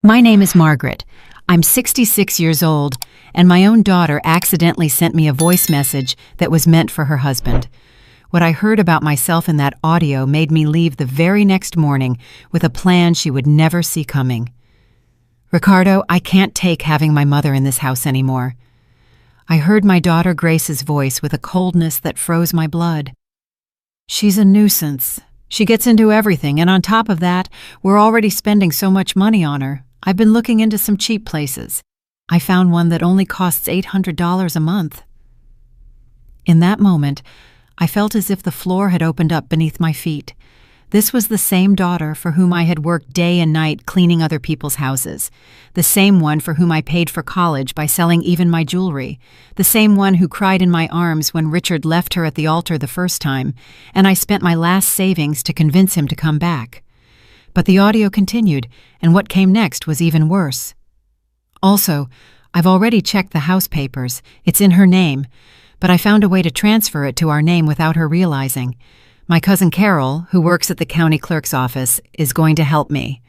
My name is Margaret. I'm 66 years old, and my own daughter accidentally sent me a voice message that was meant for her husband. What I heard about myself in that audio made me leave the very next morning with a plan she would never see coming. Ricardo, I can't take having my mother in this house anymore. I heard my daughter Grace's voice with a coldness that froze my blood. She's a nuisance. She gets into everything, and on top of that, we're already spending so much money on her. I've been looking into some cheap places. I found one that only costs $800 a month. In that moment, I felt as if the floor had opened up beneath my feet. This was the same daughter for whom I had worked day and night cleaning other people's houses, the same one for whom I paid for college by selling even my jewelry, the same one who cried in my arms when Richard left her at the altar the first time, and I spent my last savings to convince him to come back. But the audio continued, and what came next was even worse. Also, I've already checked the house papers. It's in her name, but I found a way to transfer it to our name without her realizing. My cousin Carol, who works at the county clerk's office, is going to help me.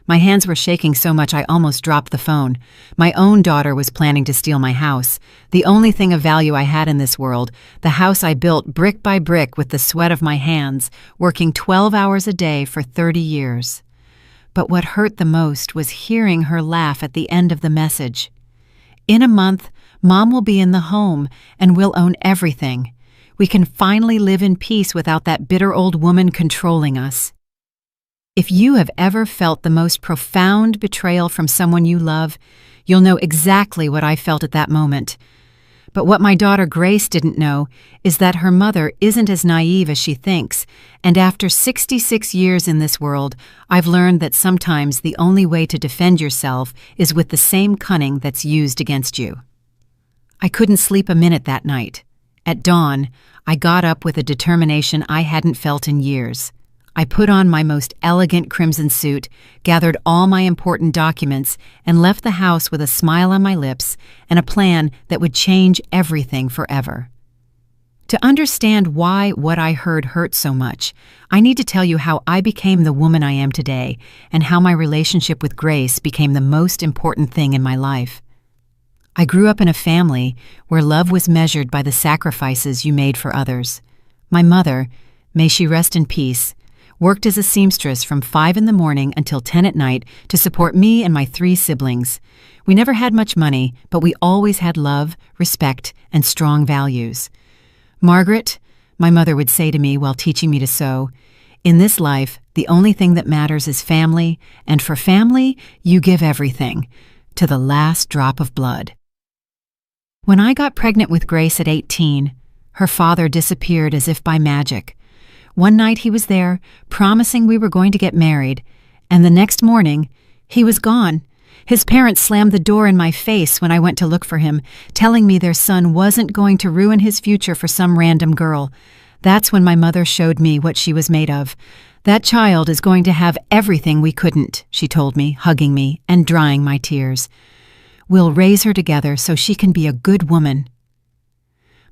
My hands were shaking so much I almost dropped the phone. My own daughter was planning to steal my house, the only thing of value I had in this world, the house I built brick by brick with the sweat of my hands, working 12 hours a day for 30 years. But what hurt the most was hearing her laugh at the end of the message. In a month, Mom will be in the home, and we'll own everything. We can finally live in peace without that bitter old woman controlling us. If you have ever felt the most profound betrayal from someone you love, you'll know exactly what I felt at that moment. But what my daughter Grace didn't know is that her mother isn't as naive as she thinks, and after 66 years in this world, I've learned that sometimes the only way to defend yourself is with the same cunning that's used against you. I couldn't sleep a minute that night. At dawn, I got up with a determination I hadn't felt in years. I put on my most elegant crimson suit, gathered all my important documents, and left the house with a smile on my lips and a plan that would change everything forever. To understand why what I heard hurt so much, I need to tell you how I became the woman I am today and how my relationship with Grace became the most important thing in my life. I grew up in a family where love was measured by the sacrifices you made for others. My mother, may she rest in peace, worked as a seamstress from 5 in the morning until 10 at night to support me and my 3 siblings. We never had much money, but we always had love, respect, and strong values. Margaret, my mother would say to me while teaching me to sew, in this life, the only thing that matters is family, and for family, you give everything, to the last drop of blood. When I got pregnant with Grace at 18, her father disappeared as if by magic. One night he was there, promising we were going to get married, and the next morning, he was gone. His parents slammed the door in my face when I went to look for him, telling me their son wasn't going to ruin his future for some random girl. That's when my mother showed me what she was made of. That child is going to have everything we couldn't, she told me, hugging me and drying my tears. We'll raise her together so she can be a good woman.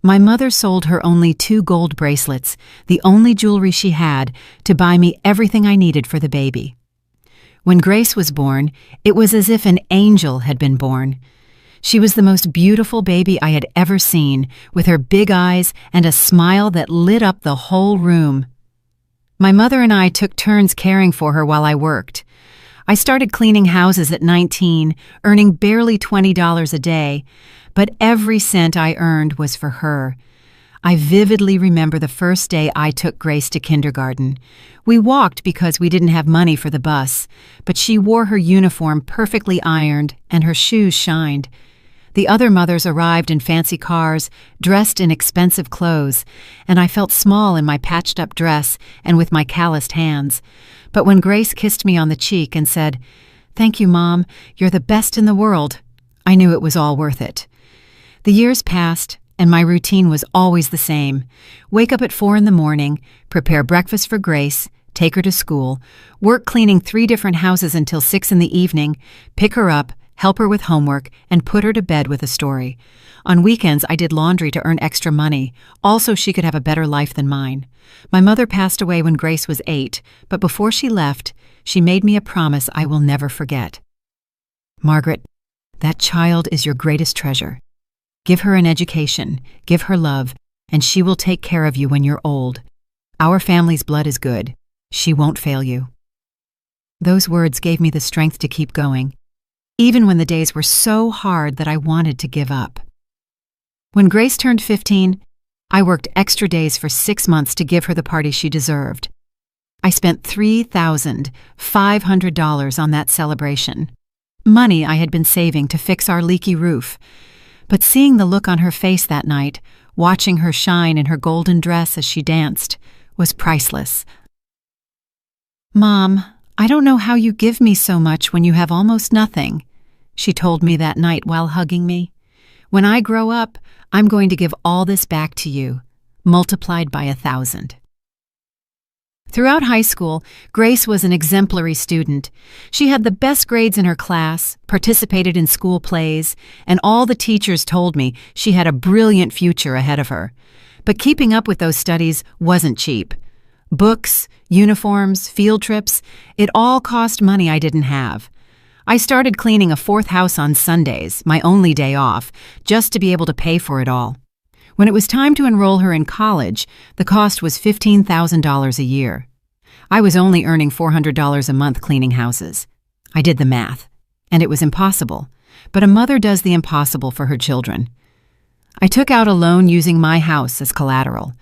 My mother sold her only 2 gold bracelets, the only jewelry she had, to buy me everything I needed for the baby. When Grace was born, it was as if an angel had been born. She was the most beautiful baby I had ever seen, with her big eyes and a smile that lit up the whole room. My mother and I took turns caring for her while I worked. I started cleaning houses at 19, earning barely $20 a day, but every cent I earned was for her. I vividly remember the first day I took Grace to kindergarten. We walked because we didn't have money for the bus, but she wore her uniform perfectly ironed and her shoes shined. The other mothers arrived in fancy cars, dressed in expensive clothes, and I felt small in my patched-up dress and with my calloused hands. But when Grace kissed me on the cheek and said, "Thank you, Mom, you're the best in the world," I knew it was all worth it. The years passed, and my routine was always the same. Wake up at 4 in the morning, prepare breakfast for Grace, take her to school, work cleaning 3 different houses until 6 in the evening, pick her up, help her with homework, and put her to bed with a story. On weekends, I did laundry to earn extra money, also she could have a better life than mine. My mother passed away when Grace was 8, but before she left, she made me a promise I will never forget. Margaret, that child is your greatest treasure. Give her an education, give her love, and she will take care of you when you're old. Our family's blood is good. She won't fail you." Those words gave me the strength to keep going, even when the days were so hard that I wanted to give up. When Grace turned 15, I worked extra days for 6 months to give her the party she deserved. I spent $3,500 on that celebration, money I had been saving to fix our leaky roof. But seeing the look on her face that night, watching her shine in her golden dress as she danced, was priceless. "Mom, I don't know how you give me so much when you have almost nothing," she told me that night while hugging me. "When I grow up, I'm going to give all this back to you, multiplied by 1,000. Throughout high school, Grace was an exemplary student. She had the best grades in her class, participated in school plays, and all the teachers told me she had a brilliant future ahead of her. But keeping up with those studies wasn't cheap. Books, uniforms, field trips, it all cost money I didn't have. I started cleaning a fourth house on Sundays, my only day off, just to be able to pay for it all. When it was time to enroll her in college, the cost was $15,000 a year. I was only earning $400 a month cleaning houses. I did the math, and it was impossible. But a mother does the impossible for her children. I took out a loan using my house as collateral.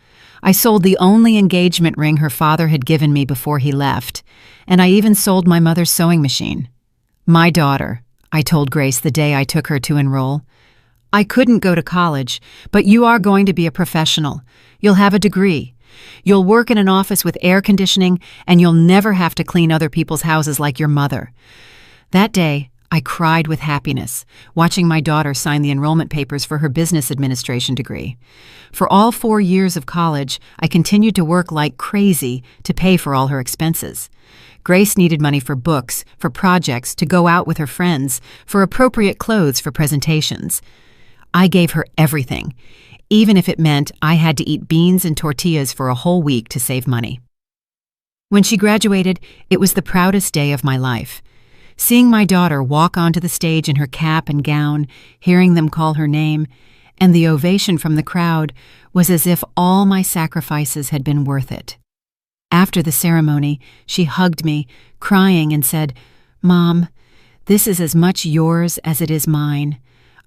I sold the only engagement ring her father had given me before he left, and I even sold my mother's sewing machine. "My daughter," I told Grace the day I took her to enroll, "I couldn't go to college, but you are going to be a professional. You'll have a degree. You'll work in an office with air conditioning, and you'll never have to clean other people's houses like your mother." That day, I cried with happiness, watching my daughter sign the enrollment papers for her business administration degree. For all 4 years of college, I continued to work like crazy to pay for all her expenses. Grace needed money for books, for projects, to go out with her friends, for appropriate clothes for presentations. I gave her everything, even if it meant I had to eat beans and tortillas for a whole week to save money. When she graduated, it was the proudest day of my life. Seeing my daughter walk onto the stage in her cap and gown, hearing them call her name, and the ovation from the crowd was as if all my sacrifices had been worth it. After the ceremony, she hugged me, crying, and said, "Mom, this is as much yours as it is mine.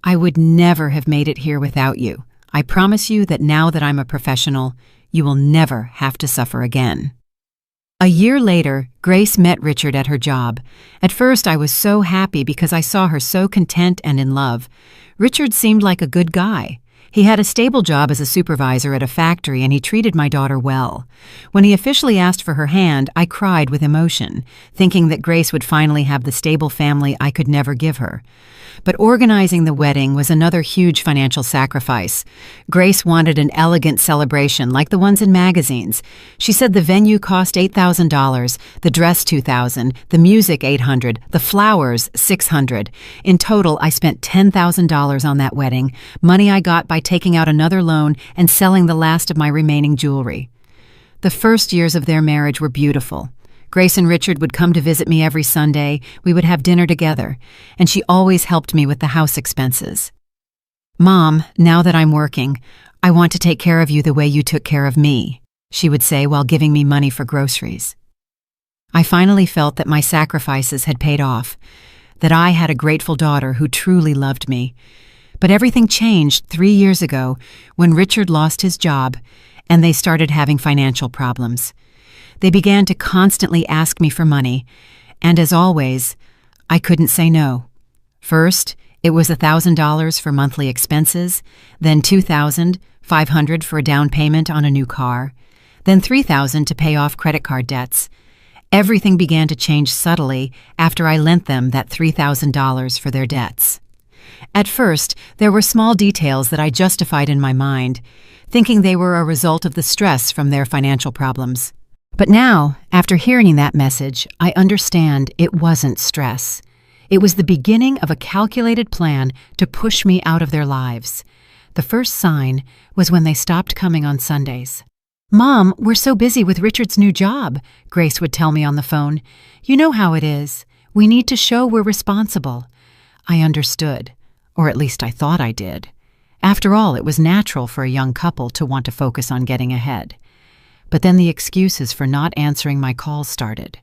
I would never have made it here without you. I promise you that now that I'm a professional, you will never have to suffer again." A year later, Grace met Richard at her job. At first, I was so happy because I saw her so content and in love. Richard seemed like a good guy. He had a stable job as a supervisor at a factory, and he treated my daughter well. When he officially asked for her hand, I cried with emotion, thinking that Grace would finally have the stable family I could never give her. But organizing the wedding was another huge financial sacrifice. Grace wanted an elegant celebration like the ones in magazines. She said the venue cost $8,000, the dress $2,000, the music $800, the flowers $600. In total, I spent $10,000 on that wedding, money I got by taking out another loan and selling the last of my remaining jewelry. The first years of their marriage were beautiful. Grace and Richard would come to visit me every Sunday, we would have dinner together, and she always helped me with the house expenses. "Mom, now that I'm working, I want to take care of you the way you took care of me," she would say while giving me money for groceries. I finally felt that my sacrifices had paid off, that I had a grateful daughter who truly loved me. But everything changed 3 years ago when Richard lost his job and they started having financial problems. They began to constantly ask me for money, and as always, I couldn't say no. First, it was $1,000 for monthly expenses, then $2,500 for a down payment on a new car, then $3,000 to pay off credit card debts. Everything began to change subtly after I lent them that $3,000 for their debts. At first, there were small details that I justified in my mind, thinking they were a result of the stress from their financial problems. But now, after hearing that message, I understand it wasn't stress. It was the beginning of a calculated plan to push me out of their lives. The first sign was when they stopped coming on Sundays. "Mom, we're so busy with Richard's new job," Grace would tell me on the phone. "You know how it is. We need to show we're responsible." I understood, or at least I thought I did. After all, it was natural for a young couple to want to focus on getting ahead. But then the excuses for not answering my calls started.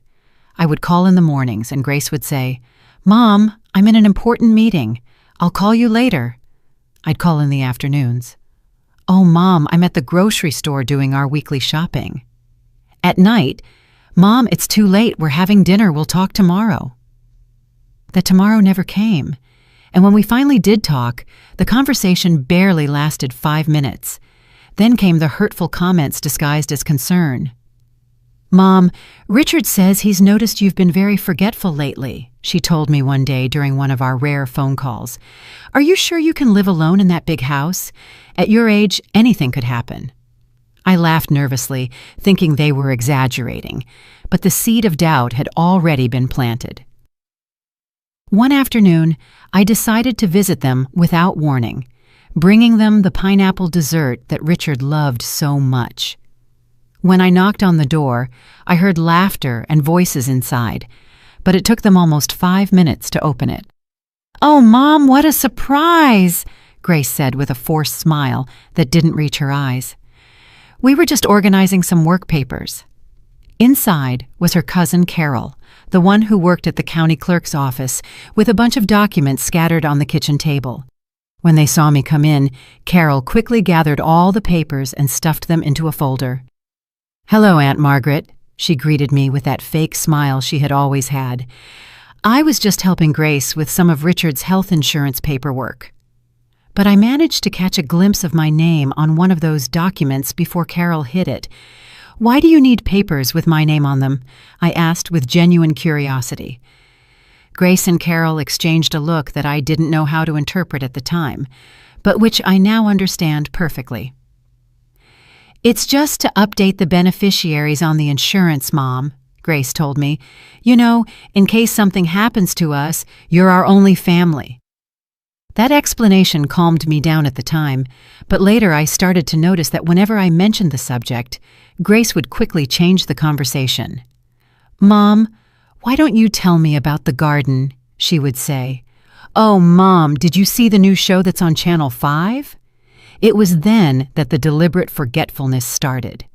I would call in the mornings and Grace would say, "Mom, I'm in an important meeting. I'll call you later." I'd call in the afternoons. "Oh, Mom, I'm at the grocery store doing our weekly shopping." At night, "Mom, it's too late. We're having dinner. We'll talk tomorrow." That tomorrow never came. And when we finally did talk, the conversation barely lasted 5 minutes. Then came the hurtful comments disguised as concern. "Mom, Richard says he's noticed you've been very forgetful lately," she told me one day during one of our rare phone calls. "Are you sure you can live alone in that big house? At your age, anything could happen." I laughed nervously, thinking they were exaggerating, but the seed of doubt had already been planted. One afternoon, I decided to visit them without warning, bringing them the pineapple dessert that Richard loved so much. When I knocked on the door, I heard laughter and voices inside, but it took them almost 5 minutes to open it. "Oh, Mom, what a surprise!" Grace said with a forced smile that didn't reach her eyes. "We were just organizing some work papers." Inside was her cousin Carol, the one who worked at the county clerk's office, with a bunch of documents scattered on the kitchen table. When they saw me come in, Carol quickly gathered all the papers and stuffed them into a folder. "Hello, Aunt Margaret," she greeted me with that fake smile she had always had. "I was just helping Grace with some of Richard's health insurance paperwork." But I managed to catch a glimpse of my name on one of those documents before Carol hid it. "Why do you need papers with my name on them?" I asked with genuine curiosity. Grace and Carol exchanged a look that I didn't know how to interpret at the time, but which I now understand perfectly. "It's just to update the beneficiaries on the insurance, Mom," Grace told me. "You know, in case something happens to us, you're our only family." That explanation calmed me down at the time, but later I started to notice that whenever I mentioned the subject, Grace would quickly change the conversation. "Mom, why don't you tell me about the garden?" she would say. "Oh, Mom, did you see the new show that's on Channel 5? It was then that the deliberate forgetfulness started.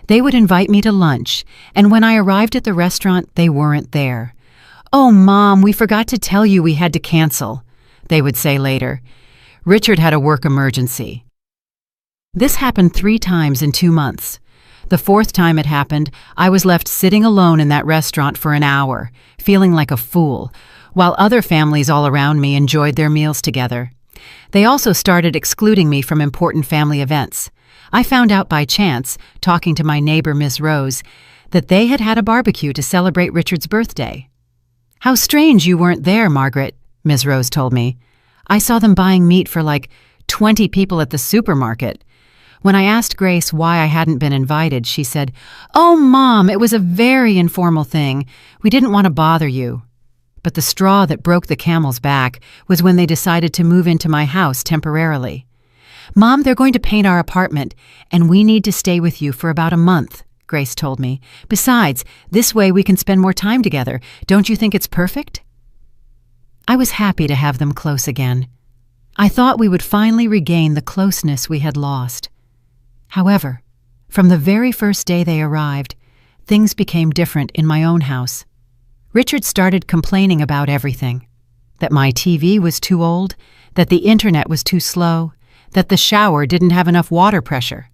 They would invite me to lunch, and when I arrived at the restaurant, they weren't there. "Oh, Mom, we forgot to tell you we had to cancel," they would say later. "Richard had a work emergency." This happened 3 times in 2 months. The 4th time it happened, I was left sitting alone in that restaurant for an hour, feeling like a fool, while other families all around me enjoyed their meals together. They also started excluding me from important family events. I found out by chance, talking to my neighbor Miss Rose, that they had had a barbecue to celebrate Richard's birthday. "How strange you weren't there, Margaret," Ms. Rose told me. "I saw them buying meat for like 20 people at the supermarket." When I asked Grace why I hadn't been invited, she said, "Oh, Mom, it was a very informal thing. We didn't want to bother you." But the straw that broke the camel's back was when they decided to move into my house temporarily. "Mom, they're going to paint our apartment, and we need to stay with you for about a month," Grace told me. "Besides, this way we can spend more time together. Don't you think it's perfect?" I was happy to have them close again. I thought we would finally regain the closeness we had lost. However, from the very first day they arrived, things became different in my own house. Richard started complaining about everything. That my TV was too old, that the internet was too slow, that the shower didn't have enough water pressure.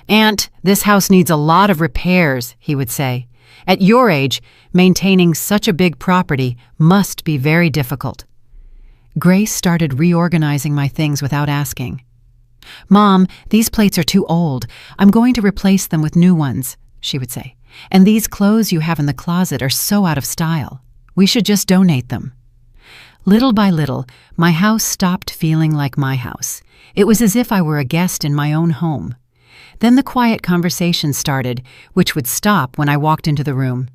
"Aunt, this house needs a lot of repairs," he would say. "At your age, maintaining such a big property must be very difficult." Grace started reorganizing my things without asking. "Mom, these plates are too old. I'm going to replace them with new ones," she would say. "And these clothes you have in the closet are so out of style. We should just donate them." Little by little, my house stopped feeling like my house. It was as if I were a guest in my own home. Then the quiet conversation started, which would stop when I walked into the room.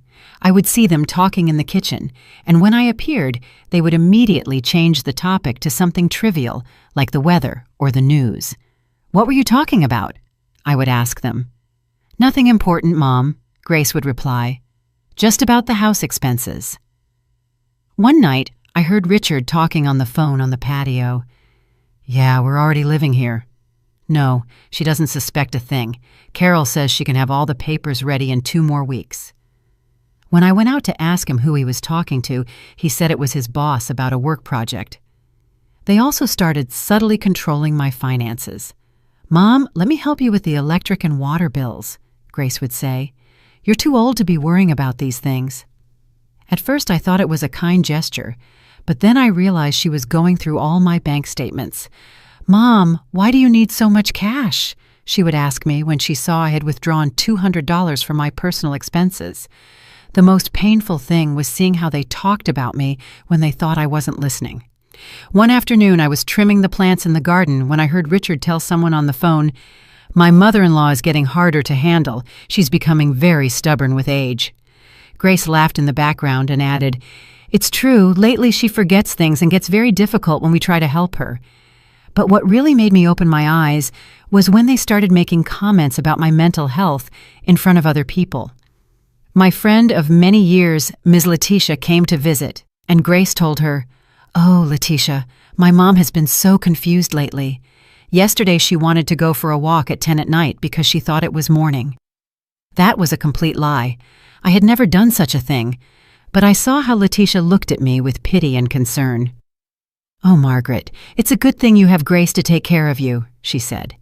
I would see them talking in the kitchen, and when I appeared, they would immediately change the topic to something trivial, like the weather or the news. "What were you talking about?" I would ask them. "Nothing important, Mom," Grace would reply. "Just about the house expenses." One night, I heard Richard talking on the phone on the patio. "Yeah, we're already living here." "No, she doesn't suspect a thing. Carol says she can have all the papers ready in 2 more weeks." When I went out to ask him who he was talking to, he said it was his boss about a work project. They also started subtly controlling my finances. "Mom, let me help you with the electric and water bills," Grace would say. "You're too old to be worrying about these things." At first I thought it was a kind gesture, but then I realized she was going through all my bank statements. "Mom, why do you need so much cash?" she would ask me when she saw I had withdrawn $200 from my personal expenses. The most painful thing was seeing how they talked about me when they thought I wasn't listening. One afternoon, I was trimming the plants in the garden when I heard Richard tell someone on the phone, "My mother-in-law is getting harder to handle. She's becoming very stubborn with age." Grace laughed in the background and added, "It's true, lately she forgets things and gets very difficult when we try to help her." But what really made me open my eyes was when they started making comments about my mental health in front of other people. My friend of many years, Ms. Letitia, came to visit, and Grace told her, "Oh, Letitia, my mom has been so confused lately. Yesterday she wanted to go for a walk at 10 at night because she thought it was morning." That was a complete lie. I had never done such a thing, but I saw how Letitia looked at me with pity and concern. "Oh, Margaret, it's a good thing you have Grace to take care of you," she said.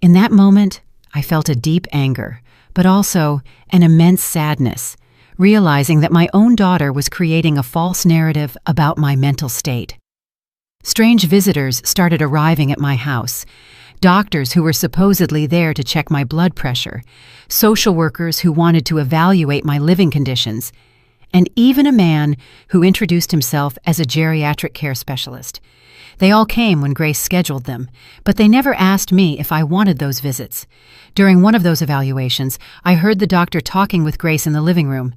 In that moment, I felt a deep anger, but also an immense sadness, realizing that my own daughter was creating a false narrative about my mental state. Strange visitors started arriving at my house. Doctors who were supposedly there to check my blood pressure, social workers who wanted to evaluate my living conditions, and even a man who introduced himself as a geriatric care specialist. They all came when Grace scheduled them, but they never asked me if I wanted those visits. During one of those evaluations, I heard the doctor talking with Grace in the living room.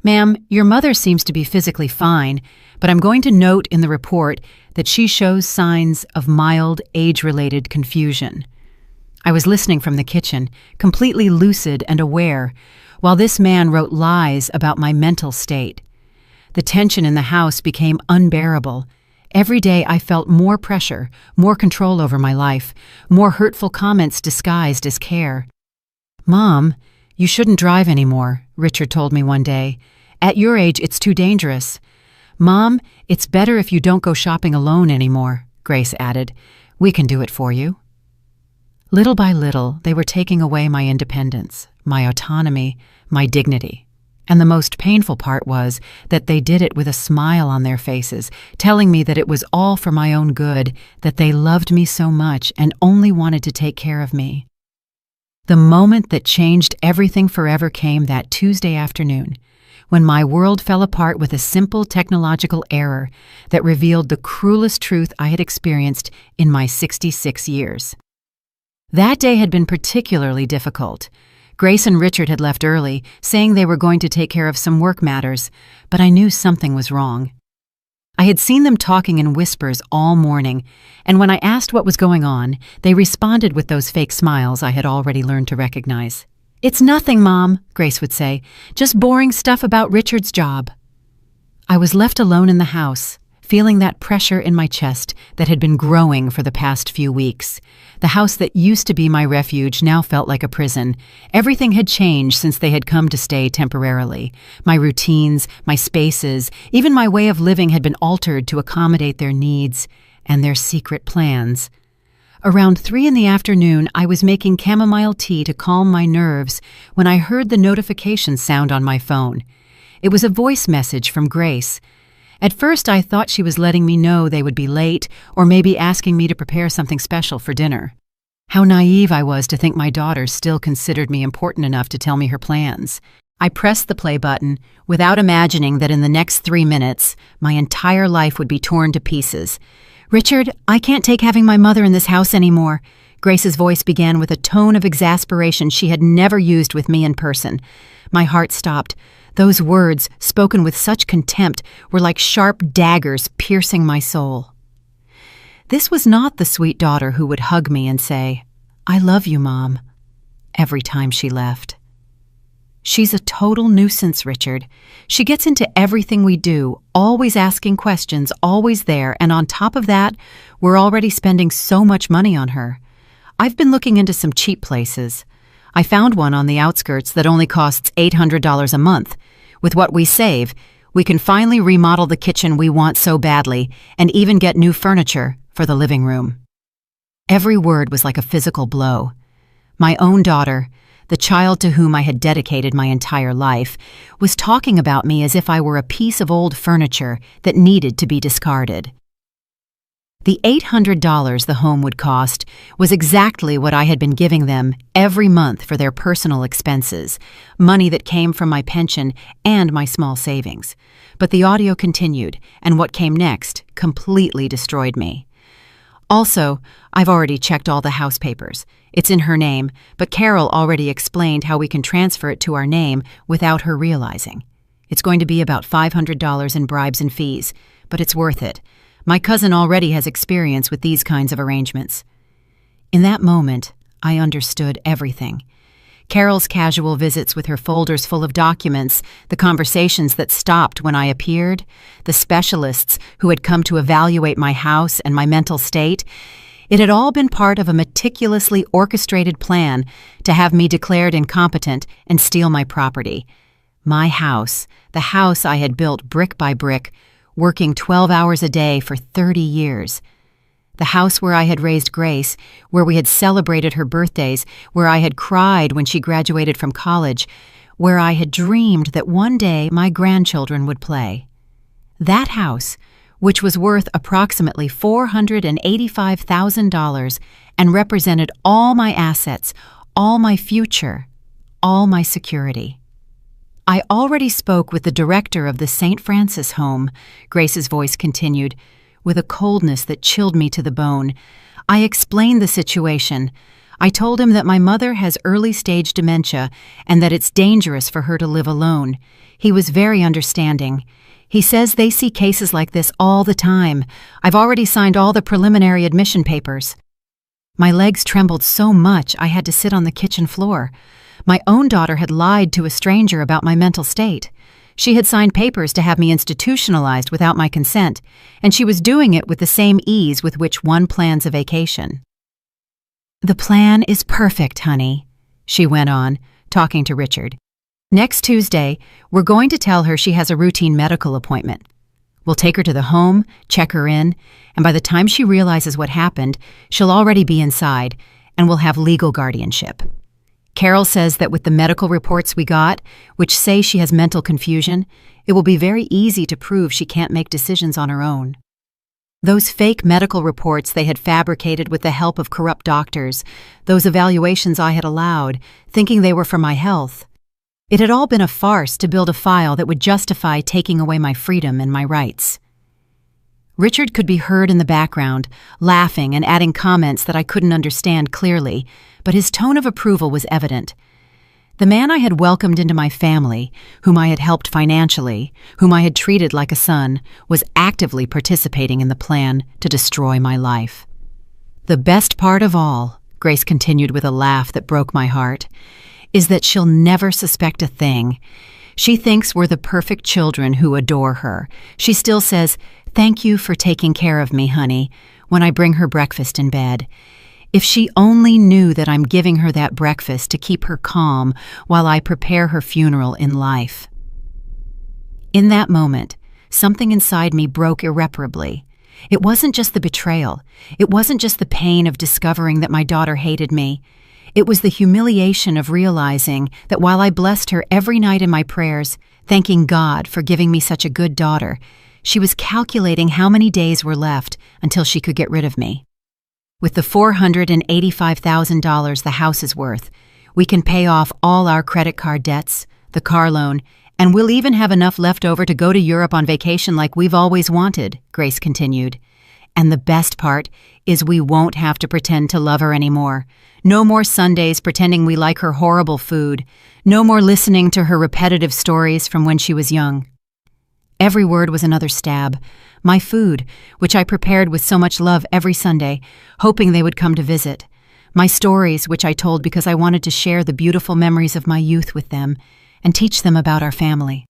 "Ma'am, your mother seems to be physically fine, but I'm going to note in the report that she shows signs of mild age-related confusion." I was listening from the kitchen, completely lucid and aware, while this man wrote lies about my mental state. The tension in the house became unbearable. Every day I felt more pressure, more control over my life, more hurtful comments disguised as care. "Mom, you shouldn't drive anymore," Richard told me one day. "At your age, it's too dangerous." "Mom, it's better if you don't go shopping alone anymore," Grace added. "We can do it for you." Little by little, they were taking away my independence, my autonomy, my dignity. And the most painful part was that they did it with a smile on their faces, telling me that it was all for my own good, that they loved me so much and only wanted to take care of me. The moment that changed everything forever came that Tuesday afternoon, when my world fell apart with a simple technological error that revealed the cruelest truth I had experienced in my 66 years. That day had been particularly difficult. Grace and Richard had left early, saying they were going to take care of some work matters, but I knew something was wrong. I had seen them talking in whispers all morning, and when I asked what was going on, they responded with those fake smiles I had already learned to recognize. "It's nothing, Mom," Grace would say, "just boring stuff about Richard's job." I was left alone in the house, feeling that pressure in my chest that had been growing for the past few weeks. The house that used to be my refuge now felt like a prison. Everything had changed since they had come to stay temporarily. My routines, my spaces, even my way of living had been altered to accommodate their needs and their secret plans. Around 3 in the afternoon, I was making chamomile tea to calm my nerves when I heard the notification sound on my phone. It was a voice message from Grace. At first, I thought she was letting me know they would be late or maybe asking me to prepare something special for dinner. How naive I was to think my daughter still considered me important enough to tell me her plans. I pressed the play button without imagining that in the next 3 minutes, my entire life would be torn to pieces. "Richard, I can't take having my mother in this house anymore." Grace's voice began with a tone of exasperation she had never used with me in person. My heart stopped. Those words, spoken with such contempt, were like sharp daggers piercing my soul. This was not the sweet daughter who would hug me and say, "I love you, Mom," every time she left. She's a total nuisance, Richard. She gets into everything we do, always asking questions, always there, and on top of that, we're already spending so much money on her. I've been looking into some cheap places. I found one on the outskirts that only costs $800 a month. With what we save, we can finally remodel the kitchen we want so badly and even get new furniture for the living room. Every word was like a physical blow. My own daughter, the child to whom I had dedicated my entire life, was talking about me as if I were a piece of old furniture that needed to be discarded. The $800 the home would cost was exactly what I had been giving them every month for their personal expenses, money that came from my pension and my small savings. But the audio continued, and what came next completely destroyed me. Also, I've already checked all the house papers. It's in her name, but Carol already explained how we can transfer it to our name without her realizing. It's going to be about $500 in bribes and fees, but it's worth it. My cousin already has experience with these kinds of arrangements. In that moment, I understood everything. Carol's casual visits with her folders full of documents, the conversations that stopped when I appeared, the specialists who had come to evaluate my house and my mental state, it had all been part of a meticulously orchestrated plan to have me declared incompetent and steal my property. My house, the house I had built brick by brick, working 12 hours a day for 30 years. The house where I had raised Grace, where we had celebrated her birthdays, where I had cried when she graduated from college, where I had dreamed that one day my grandchildren would play. That house, which was worth approximately $485,000 and represented all my assets, all my future, all my security. I already spoke with the director of the St. Francis home, Grace's voice continued, with a coldness that chilled me to the bone. I explained the situation. I told him that my mother has early-stage dementia and that it's dangerous for her to live alone. He was very understanding. He says they see cases like this all the time. I've already signed all the preliminary admission papers. My legs trembled so much I had to sit on the kitchen floor. My own daughter had lied to a stranger about my mental state. She had signed papers to have me institutionalized without my consent, and she was doing it with the same ease with which one plans a vacation. "The plan is perfect, honey," she went on, talking to Richard. "Next Tuesday, we're going to tell her she has a routine medical appointment. We'll take her to the home, check her in, and by the time she realizes what happened, she'll already be inside, and we'll have legal guardianship. Carol says that with the medical reports we got, which say she has mental confusion, it will be very easy to prove she can't make decisions on her own. Those fake medical reports they had fabricated with the help of corrupt doctors, those evaluations I had allowed, thinking they were for my health. It had all been a farce to build a file that would justify taking away my freedom and my rights." Richard could be heard in the background, laughing and adding comments that I couldn't understand clearly, but his tone of approval was evident. The man I had welcomed into my family, whom I had helped financially, whom I had treated like a son, was actively participating in the plan to destroy my life. "The best part of all," Grace continued with a laugh that broke my heart, "is that she'll never suspect a thing. She thinks we're the perfect children who adore her. She still says, 'Thank you for taking care of me, honey,' when I bring her breakfast in bed. If she only knew that I'm giving her that breakfast to keep her calm while I prepare her funeral in life." In that moment, something inside me broke irreparably. It wasn't just the betrayal. It wasn't just the pain of discovering that my daughter hated me. It was the humiliation of realizing that while I blessed her every night in my prayers, thanking God for giving me such a good daughter, she was calculating how many days were left until she could get rid of me. With the $485,000 the house is worth, we can pay off all our credit card debts, the car loan, and we'll even have enough left over to go to Europe on vacation like we've always wanted, Grace continued. And the best part is we won't have to pretend to love her anymore. No more Sundays pretending we like her horrible food. No more listening to her repetitive stories from when she was young. Every word was another stab. My food, which I prepared with so much love every Sunday, hoping they would come to visit. My stories, which I told because I wanted to share the beautiful memories of my youth with them. and teach them about our family.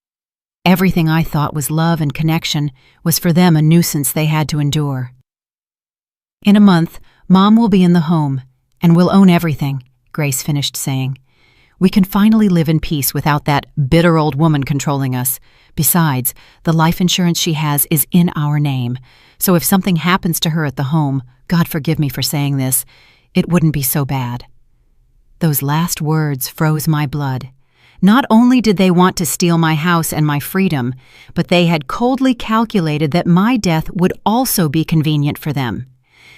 Everything I thought was love and connection was for them a nuisance they had to endure. In a month, Mom will be in the home, and we'll own everything, Grace finished saying. We can finally live in peace without that bitter old woman controlling us. Besides, the life insurance she has is in our name, so if something happens to her at the home, God forgive me for saying this, it wouldn't be so bad. Those last words froze my blood. Not only did they want to steal my house and my freedom, but they had coldly calculated that my death would also be convenient for them.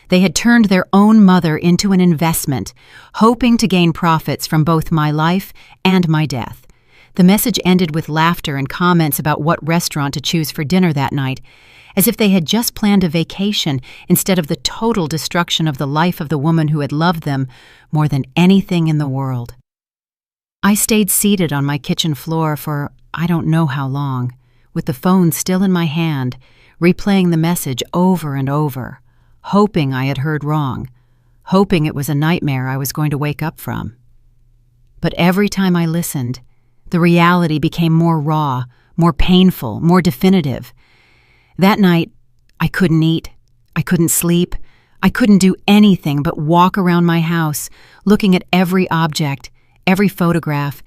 They had turned their own mother into an investment, hoping to gain profits from both my life and my death. The message ended with laughter and comments about what restaurant to choose for dinner that night, as if they had just planned a vacation instead of the total destruction of the life of the woman who had loved them more than anything in the world. I stayed seated on my kitchen floor for I don't know how long, with the phone still in my hand, replaying the message over and over, hoping I had heard wrong, hoping it was a nightmare I was going to wake up from. But every time I listened, the reality became more raw, more painful, more definitive. That night, I couldn't eat, I couldn't sleep, I couldn't do anything but walk around my house, looking at every object, every photograph,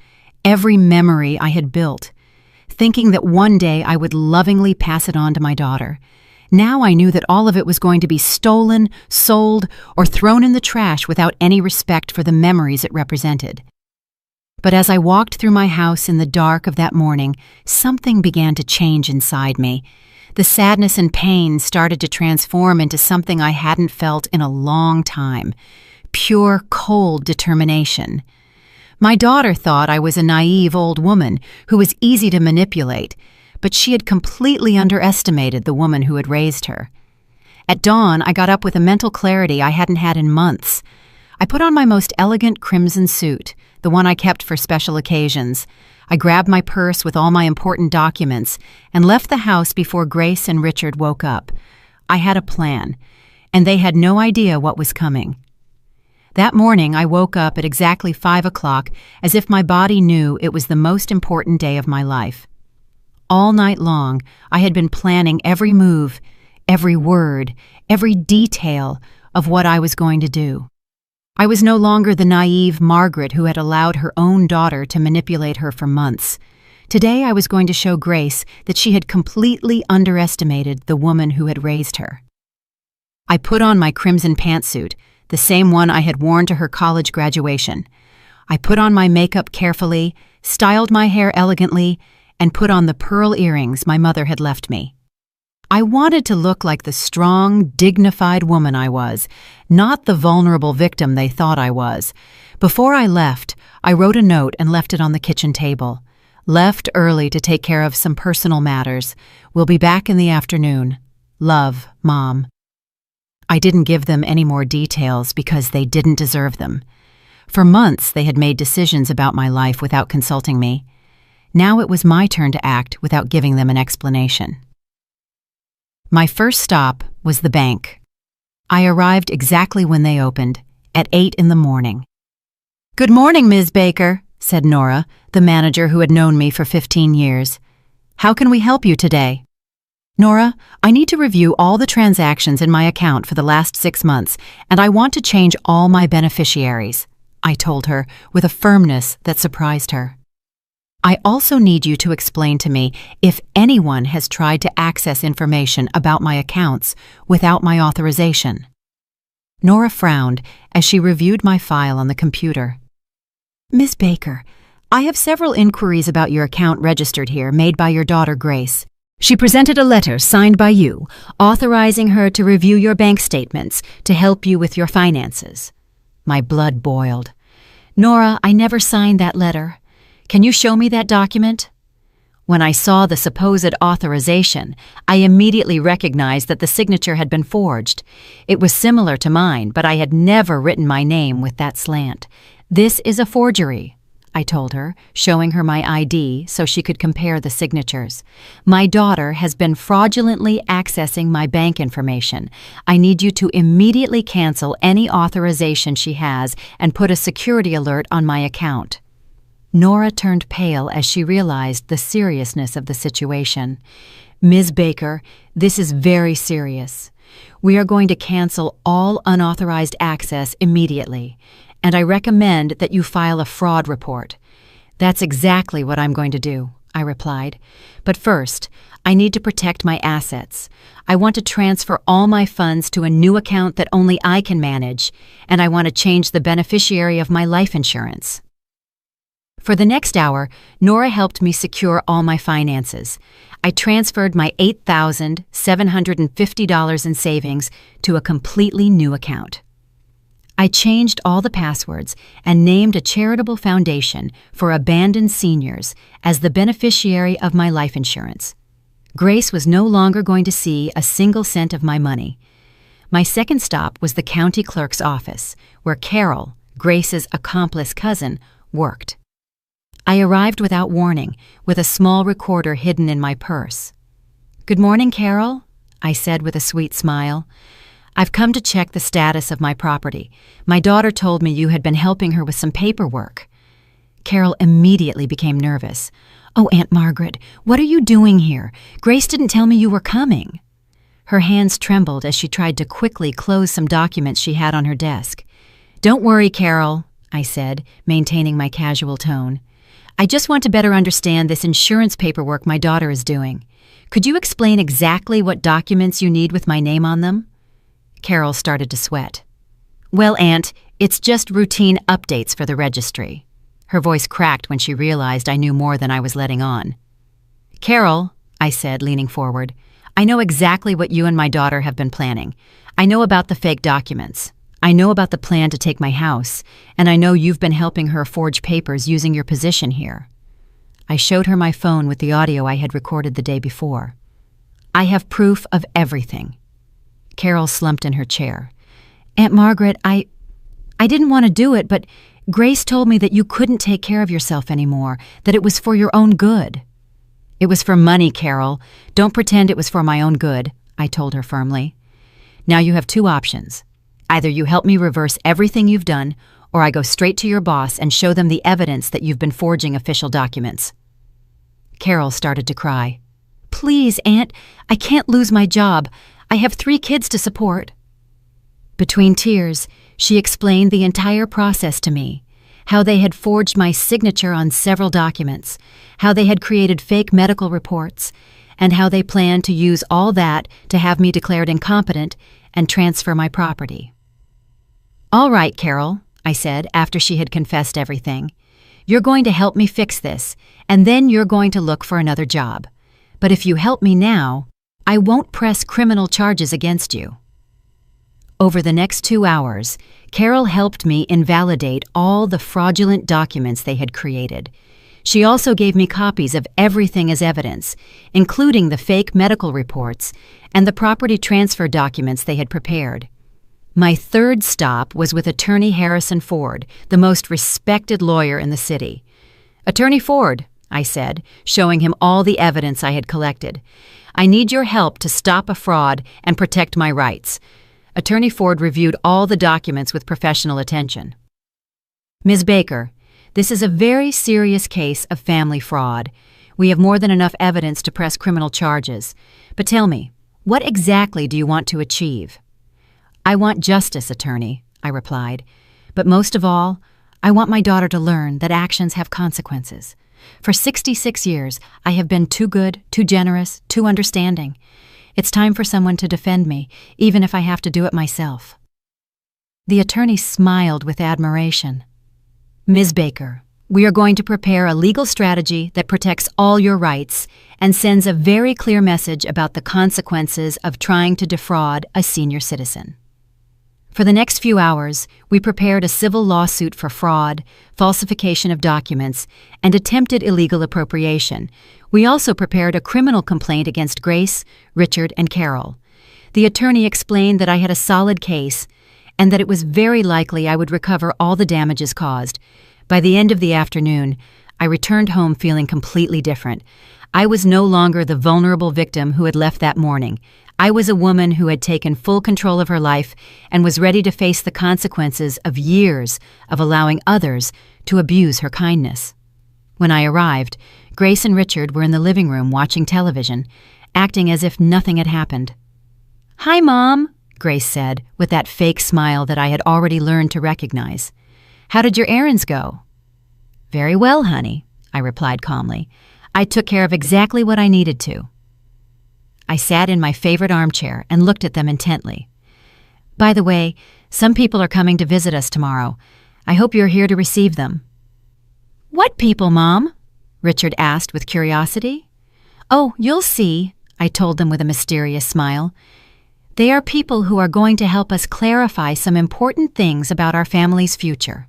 every memory I had built, thinking that one day I would lovingly pass it on to my daughter. Now I knew that all of it was going to be stolen, sold, or thrown in the trash without any respect for the memories it represented. But as I walked through my house in the dark of that morning, something began to change inside me. The sadness and pain started to transform into something I hadn't felt in a long time. Pure, cold determination. My daughter thought I was a naive old woman who was easy to manipulate, but she had completely underestimated the woman who had raised her. At dawn, I got up with a mental clarity I hadn't had in months. I put on my most elegant crimson suit, the one I kept for special occasions. I grabbed my purse with all my important documents and left the house before Grace and Richard woke up. I had a plan, and they had no idea what was coming. That morning, I woke up at exactly 5 o'clock as if my body knew it was the most important day of my life. All night long, I had been planning every move, every word, every detail of what I was going to do. I was no longer the naive Margaret who had allowed her own daughter to manipulate her for months. Today, I was going to show Grace that she had completely underestimated the woman who had raised her. I put on my crimson pantsuit, the same one I had worn to her college graduation. I put on my makeup carefully, styled my hair elegantly, and put on the pearl earrings my mother had left me. I wanted to look like the strong, dignified woman I was, not the vulnerable victim they thought I was. Before I left, I wrote a note and left it on the kitchen table. Left early to take care of some personal matters. Will be back in the afternoon. Love, Mom. I didn't give them any more details because they didn't deserve them. For months, they had made decisions about my life without consulting me. Now it was my turn to act without giving them an explanation. My first stop was the bank. I arrived exactly when they opened, at 8 in the morning. "Good morning, Ms. Baker," said Nora, the manager who had known me for 15 years. "How can we help you today?" "Nora, I need to review all the transactions in my account for the last 6 months, and I want to change all my beneficiaries," I told her with a firmness that surprised her. "I also need you to explain to me if anyone has tried to access information about my accounts without my authorization." Nora frowned as she reviewed my file on the computer. "Ms. Baker, I have several inquiries about your account registered here made by your daughter Grace. She presented a letter signed by you, authorizing her to review your bank statements to help you with your finances." My blood boiled. "Nora, I never signed that letter. Can you show me that document?" When I saw the supposed authorization, I immediately recognized that the signature had been forged. It was similar to mine, but I had never written my name with that slant. "This is a forgery," I told her, showing her my ID so she could compare the signatures. "My daughter has been fraudulently accessing my bank information. I need you to immediately cancel any authorization she has and put a security alert on my account." Nora turned pale as she realized the seriousness of the situation. "Ms. Baker, this is very serious. We are going to cancel all unauthorized access immediately, and I recommend that you file a fraud report." "That's exactly what I'm going to do," I replied. "But first, I need to protect my assets. I want to transfer all my funds to a new account that only I can manage, and I want to change the beneficiary of my life insurance." For the next hour, Nora helped me secure all my finances. I transferred my $8,750 in savings to a completely new account. I changed all the passwords and named a charitable foundation for abandoned seniors as the beneficiary of my life insurance. Grace was no longer going to see a single cent of my money. My second stop was the county clerk's office, where Carol, Grace's accomplice cousin, worked. I arrived without warning, with a small recorder hidden in my purse. "Good morning, Carol," I said with a sweet smile. "I've come to check the status of my property. My daughter told me you had been helping her with some paperwork." Carol immediately became nervous. "Oh, Aunt Margaret, what are you doing here? Grace didn't tell me you were coming." Her hands trembled as she tried to quickly close some documents she had on her desk. "Don't worry, Carol," I said, maintaining my casual tone. "I just want to better understand this insurance paperwork my daughter is doing. Could you explain exactly what documents you need with my name on them?" Carol started to sweat. "Well, Aunt, it's just routine updates for the registry." Her voice cracked when she realized I knew more than I was letting on. "Carol," I said, leaning forward, "I know exactly what you and my daughter have been planning. I know about the fake documents. I know about the plan to take my house, and I know you've been helping her forge papers using your position here." I showed her my phone with the audio I had recorded the day before. "I have proof of everything." Carol slumped in her chair. "Aunt Margaret, I didn't want to do it, but Grace told me that you couldn't take care of yourself anymore, that it was for your own good." "It was for money, Carol. Don't pretend it was for my own good," I told her firmly. "Now you have two options. Either you help me reverse everything you've done, or I go straight to your boss and show them the evidence that you've been forging official documents." Carol started to cry. "Please, Aunt, I can't lose my job. I have 3 kids to support." Between tears, she explained the entire process to me, how they had forged my signature on several documents, how they had created fake medical reports, and how they planned to use all that to have me declared incompetent and transfer my property. "All right, Carol," I said after she had confessed everything. "You're going to help me fix this, and then you're going to look for another job. But if you help me now, I won't press criminal charges against you." Over the next 2 hours, Carol helped me invalidate all the fraudulent documents they had created. She also gave me copies of everything as evidence, including the fake medical reports and the property transfer documents they had prepared. My third stop was with Attorney Harrison Ford, the most respected lawyer in the city. "Attorney Ford," I said, showing him all the evidence I had collected, "I need your help to stop a fraud and protect my rights." Attorney Ford reviewed all the documents with professional attention. "Ms. Baker, this is a very serious case of family fraud. We have more than enough evidence to press criminal charges. But tell me, what exactly do you want to achieve?" "I want justice, attorney," I replied. "But most of all, I want my daughter to learn that actions have consequences. For 66 years, I have been too good, too generous, too understanding. It's time for someone to defend me, even if I have to do it myself." The attorney smiled with admiration. "Ms. Baker, we are going to prepare a legal strategy that protects all your rights and sends a very clear message about the consequences of trying to defraud a senior citizen." For the next few hours, we prepared a civil lawsuit for fraud, falsification of documents, and attempted illegal appropriation. We also prepared a criminal complaint against Grace, Richard, and Carol. The attorney explained that I had a solid case and that it was very likely I would recover all the damages caused. By the end of the afternoon, I returned home feeling completely different. I was no longer the vulnerable victim who had left that morning. I was a woman who had taken full control of her life and was ready to face the consequences of years of allowing others to abuse her kindness. When I arrived, Grace and Richard were in the living room watching television, acting as if nothing had happened. "Hi, Mom," Grace said, with that fake smile that I had already learned to recognize. "How did your errands go?" "Very well, honey," I replied calmly. "I took care of exactly what I needed to." I sat in my favorite armchair and looked at them intently. "By the way, some people are coming to visit us tomorrow. I hope you're here to receive them." "What people, Mom?" Richard asked with curiosity. "Oh, you'll see," I told them with a mysterious smile. "They are people who are going to help us clarify some important things about our family's future."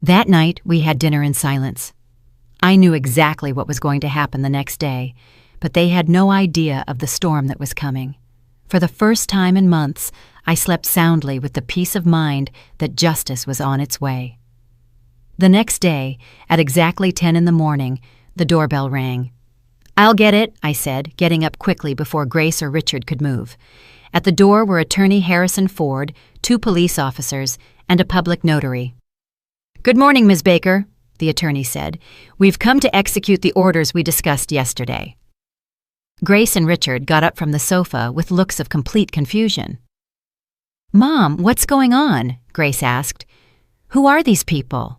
That night, we had dinner in silence. I knew exactly what was going to happen the next day, but they had no idea of the storm that was coming. For the first time in months, I slept soundly with the peace of mind that justice was on its way. The next day, at exactly 10 in the morning, the doorbell rang. "I'll get it," I said, getting up quickly before Grace or Richard could move. At the door were Attorney Harrison Ford, 2 police officers, and a public notary. "Good morning, Ms. Baker," the attorney said. "We've come to execute the orders we discussed yesterday." Grace and Richard got up from the sofa with looks of complete confusion. "Mom, what's going on?" Grace asked. "Who are these people?"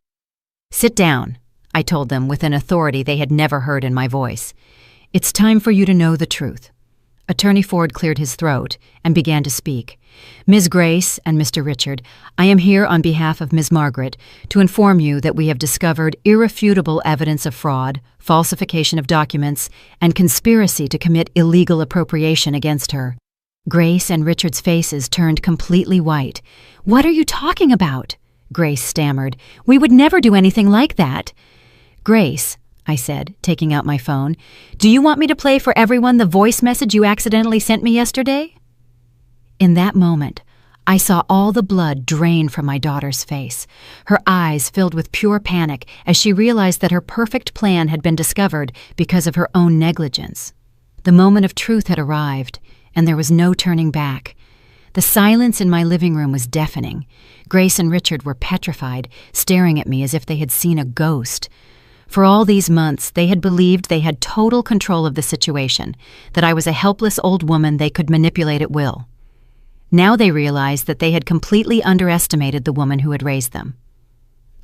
"Sit down," I told them with an authority they had never heard in my voice. "It's time for you to know the truth." Attorney Ford cleared his throat and began to speak. "Ms. Grace and Mr. Richard, I am here on behalf of Ms. Margaret to inform you that we have discovered irrefutable evidence of fraud, falsification of documents, and conspiracy to commit illegal appropriation against her." Grace and Richard's faces turned completely white. "What are you talking about?" Grace stammered. "We would never do anything like that." "Grace," I said, taking out my phone, "do you want me to play for everyone the voice message you accidentally sent me yesterday?" In that moment, I saw all the blood drain from my daughter's face. Her eyes filled with pure panic as she realized that her perfect plan had been discovered because of her own negligence. The moment of truth had arrived, and there was no turning back. The silence in my living room was deafening. Grace and Richard were petrified, staring at me as if they had seen a ghost. For all these months, they had believed they had total control of the situation, that I was a helpless old woman they could manipulate at will. Now they realized that they had completely underestimated the woman who had raised them.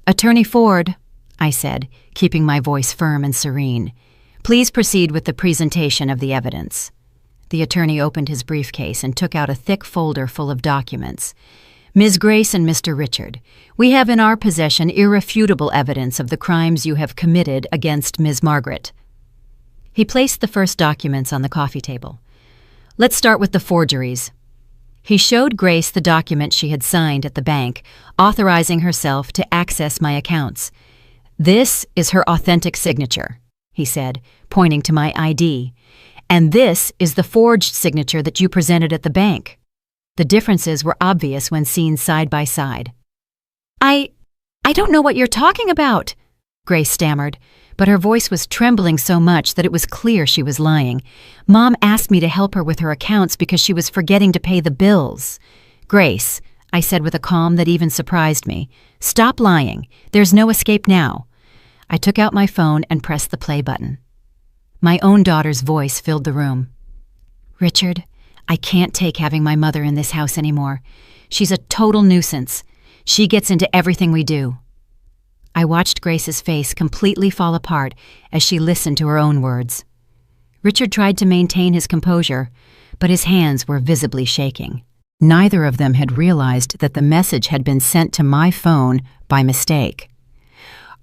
"Attorney Ford," I said, keeping my voice firm and serene, "please proceed with the presentation of the evidence." The attorney opened his briefcase and took out a thick folder full of documents. "Ms. Grace and Mr. Richard, we have in our possession irrefutable evidence of the crimes you have committed against Ms. Margaret." He placed the first documents on the coffee table. "Let's start with the forgeries." He showed Grace the document she had signed at the bank, authorizing herself to access my accounts. "This is her authentic signature," he said, pointing to my ID. "And this is the forged signature that you presented at the bank." The differences were obvious when seen side by side. I don't know what you're talking about," Grace stammered, but her voice was trembling so much that it was clear she was lying. "Mom asked me to help her with her accounts because she was forgetting to pay the bills." "Grace," I said with a calm that even surprised me, "stop lying. There's no escape now." I took out my phone and pressed the play button. My own daughter's voice filled the room. "Richard, I can't take having my mother in this house anymore. She's a total nuisance. She gets into everything we do." I watched Grace's face completely fall apart as she listened to her own words. Richard tried to maintain his composure, but his hands were visibly shaking. Neither of them had realized that the message had been sent to my phone by mistake.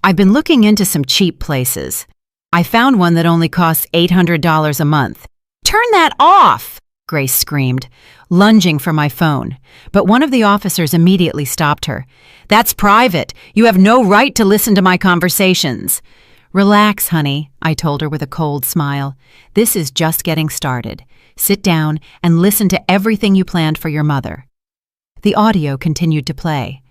"I've been looking into some cheap places. I found one that only costs $800 a month." "Turn that off!" Grace screamed, lunging for my phone, but one of the officers immediately stopped her. "That's private. You have no right to listen to my conversations." "Relax, honey," I told her with a cold smile. "This is just getting started. Sit down and listen to everything you planned for your mother." The audio continued to play.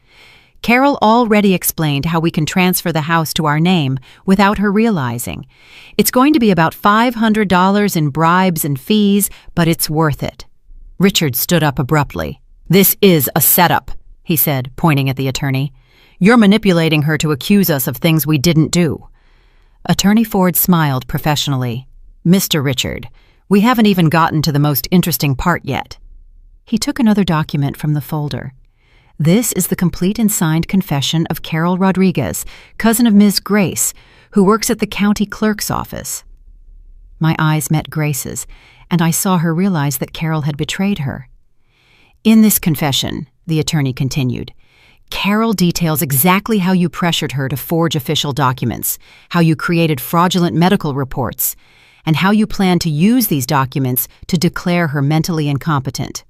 Carol already explained how we can transfer the house to our name without her realizing. It's going to be about $500 in bribes and fees, but it's worth it. Richard stood up abruptly. "This is a setup," he said, pointing at the attorney. "You're manipulating her to accuse us of things we didn't do." Attorney Ford smiled professionally. "Mr. Richard, we haven't even gotten to the most interesting part yet." He took another document from the folder. "This is the complete and signed confession of Carol Rodriguez, cousin of Ms. Grace, who works at the county clerk's office." My eyes met Grace's, and I saw her realize that Carol had betrayed her. "In this confession," the attorney continued, "Carol details exactly how you pressured her to forge official documents, how you created fraudulent medical reports, and how you planned to use these documents to declare her mentally incompetent."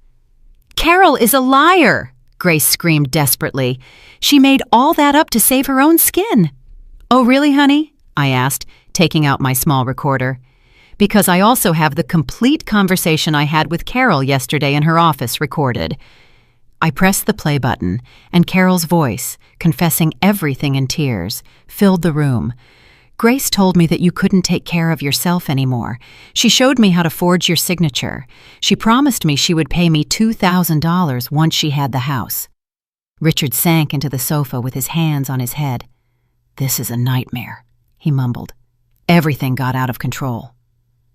"Carol is a liar!" Grace screamed desperately. "She made all that up to save her own skin." "Oh, really, honey?" I asked, taking out my small recorder. "Because I also have the complete conversation I had with Carol yesterday in her office recorded." I pressed the play button, and Carol's voice, confessing everything in tears, filled the room. "Grace told me that you couldn't take care of yourself anymore. She showed me how to forge your signature. She promised me she would pay me $2,000 once she had the house." Richard sank into the sofa with his hands on his head. "This is a nightmare," he mumbled. "Everything got out of control."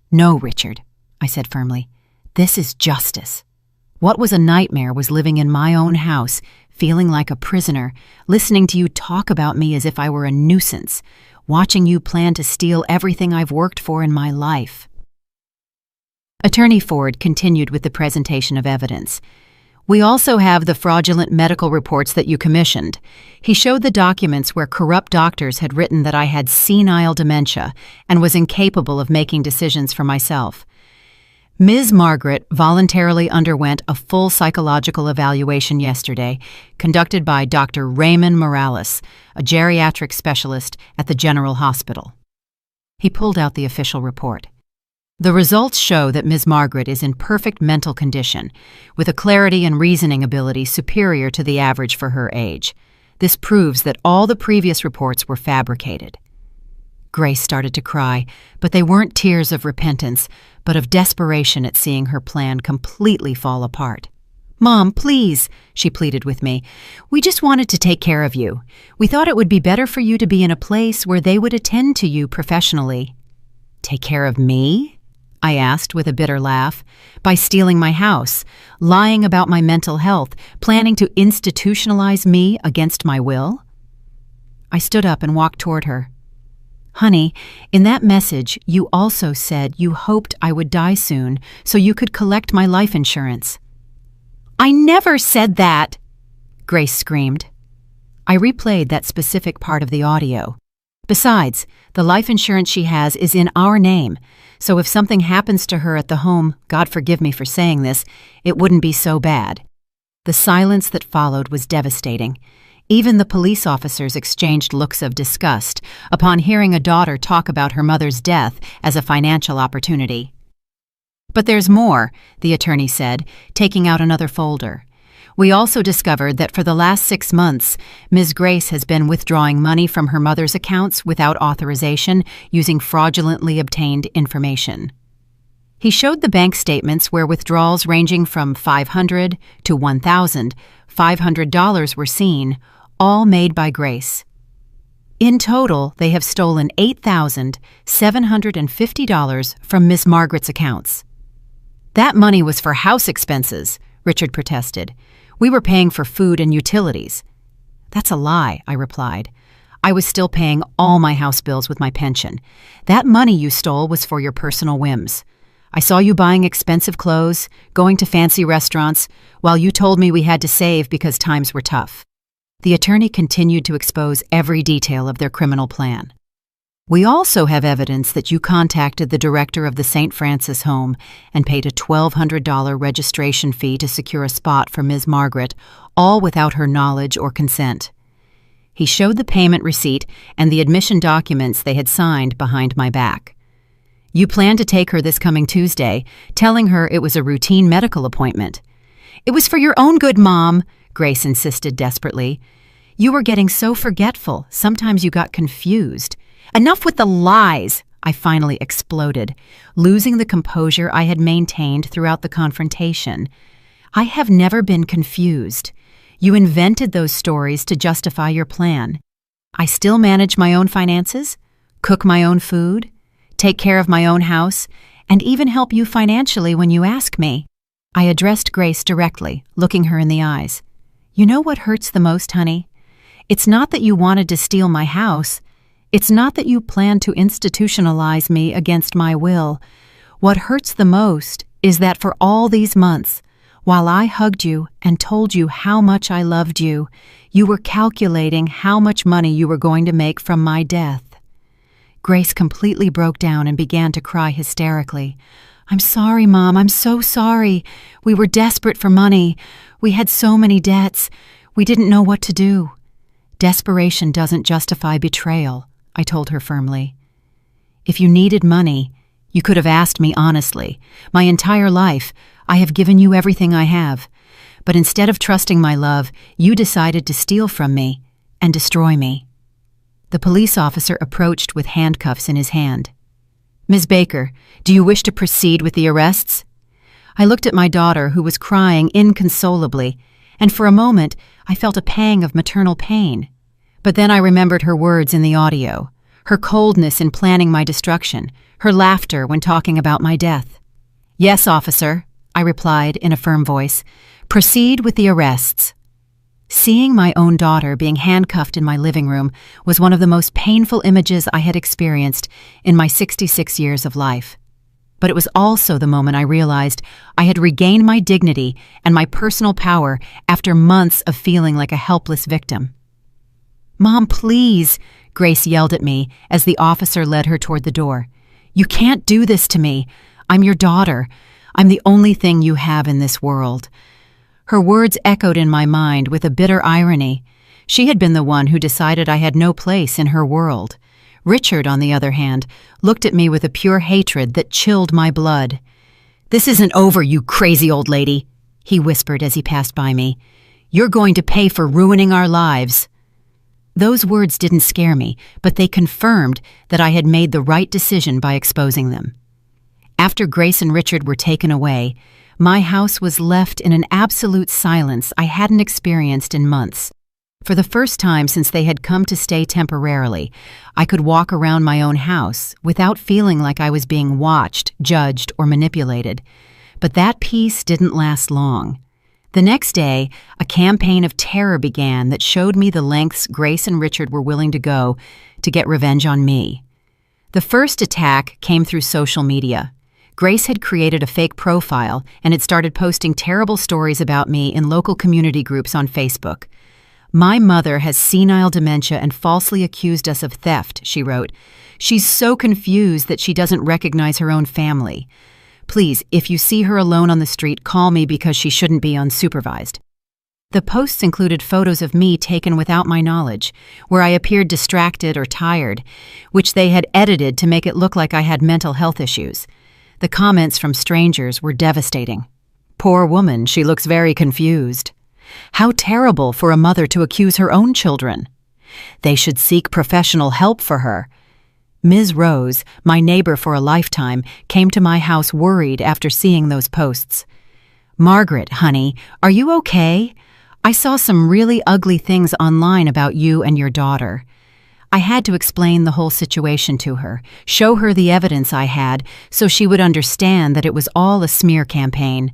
"No, Richard," I said firmly. "This is justice. What was a nightmare was living in my own house, feeling like a prisoner, listening to you talk about me as if I were a nuisance, watching you plan to steal everything I've worked for in my life." Attorney Ford continued with the presentation of evidence. "We also have the fraudulent medical reports that you commissioned." He showed the documents where corrupt doctors had written that I had senile dementia and was incapable of making decisions for myself. Ms. Margaret voluntarily underwent a full psychological evaluation yesterday, conducted by Dr. Raymond Morales, a geriatric specialist at the General Hospital. He pulled out the official report. "The results show that Ms. Margaret is in perfect mental condition, with a clarity and reasoning ability superior to the average for her age. This proves that all the previous reports were fabricated." Grace started to cry, but they weren't tears of repentance, but of desperation at seeing her plan completely fall apart. "Mom, please," she pleaded with me. "We just wanted to take care of you. We thought it would be better for you to be in a place where they would attend to you professionally." "Take care of me?" I asked with a bitter laugh. "By stealing my house, lying about my mental health, planning to institutionalize me against my will?" I stood up and walked toward her. "Honey, in that message, you also said you hoped I would die soon so you could collect my life insurance." "I never said that!" Grace screamed. I replayed that specific part of the audio. "Besides, the life insurance she has is in our name, so if something happens to her at the home, God forgive me for saying this, it wouldn't be so bad." The silence that followed was devastating. Even the police officers exchanged looks of disgust upon hearing a daughter talk about her mother's death as a financial opportunity. "But there's more," the attorney said, taking out another folder. "We also discovered that for the last 6 months, Ms. Grace has been withdrawing money from her mother's accounts without authorization using fraudulently obtained information." He showed the bank statements where withdrawals ranging from $500 to $1,500 were seen, all made by Grace. In total, they have stolen $8,750 from Miss Margaret's accounts. "That money was for house expenses," Richard protested. "We were paying for food and utilities." "That's a lie," I replied. "I was still paying all my house bills with my pension. That money you stole was for your personal whims. I saw you buying expensive clothes, going to fancy restaurants, while you told me we had to save because times were tough." The attorney continued to expose every detail of their criminal plan. "We also have evidence that you contacted the director of the St. Francis home and paid a $1,200 registration fee to secure a spot for Ms. Margaret, all without her knowledge or consent." He showed the payment receipt and the admission documents they had signed behind my back. "You planned to take her this coming Tuesday, telling her it was a routine medical appointment." "It was for your own good, Mom," Grace insisted desperately. "You were getting so forgetful, sometimes you got confused." "Enough with the lies!" I finally exploded, losing the composure I had maintained throughout the confrontation. "I have never been confused. You invented those stories to justify your plan. I still manage my own finances. cook my own food, take care of my own house, and even help you financially when you ask me." I addressed Grace directly, looking her in the eyes. "You know what hurts the most, honey? It's not that you wanted to steal my house. It's not that you planned to institutionalize me against my will. What hurts the most is that for all these months, while I hugged you and told you how much I loved you, you were calculating how much money you were going to make from my death." Grace completely broke down and began to cry hysterically. "I'm sorry, Mom. I'm so sorry. We were desperate for money. We had so many debts. We didn't know what to do." "Desperation doesn't justify betrayal," I told her firmly. "If you needed money, you could have asked me honestly. My entire life, I have given you everything I have. But instead of trusting my love, you decided to steal from me and destroy me." The police officer approached with handcuffs in his hand. "Ms. Baker, do you wish to proceed with the arrests?" I looked at my daughter, who was crying inconsolably, and for a moment I felt a pang of maternal pain. But then I remembered her words in the audio, her coldness in planning my destruction, her laughter when talking about my death. "Yes, officer," I replied in a firm voice. "Proceed with the arrests." Seeing my own daughter being handcuffed in my living room was one of the most painful images I had experienced in my 66 years of life. But it was also the moment I realized I had regained my dignity and my personal power after months of feeling like a helpless victim. "Mom, please," Grace yelled at me as the officer led her toward the door. "You can't do this to me. I'm your daughter. I'm the only thing you have in this world." Her words echoed in my mind with a bitter irony. She had been the one who decided I had no place in her world. Richard, on the other hand, looked at me with a pure hatred that chilled my blood. "This isn't over, you crazy old lady," he whispered as he passed by me. "You're going to pay for ruining our lives." Those words didn't scare me, but they confirmed that I had made the right decision by exposing them. After Grace and Richard were taken away, my house was left in an absolute silence I hadn't experienced in months. For the first time since they had come to stay temporarily, I could walk around my own house without feeling like I was being watched, judged, or manipulated. But that peace didn't last long. The next day, a campaign of terror began that showed me the lengths Grace and Richard were willing to go to get revenge on me. The first attack came through social media. Grace had created a fake profile and had started posting terrible stories about me in local community groups on Facebook. "My mother has senile dementia and falsely accused us of theft," she wrote. "She's so confused that she doesn't recognize her own family. Please, if you see her alone on the street, call me because she shouldn't be unsupervised." The posts included photos of me taken without my knowledge, where I appeared distracted or tired, which they had edited to make it look like I had mental health issues. The comments from strangers were devastating. "Poor woman, she looks very confused. How terrible for a mother to accuse her own children. They should seek professional help for her." Ms. Rose, my neighbor for a lifetime, came to my house worried after seeing those posts. "Margaret, honey, are you okay? I saw some really ugly things online about you and your daughter." I had to explain the whole situation to her, show her the evidence I had so she would understand that it was all a smear campaign.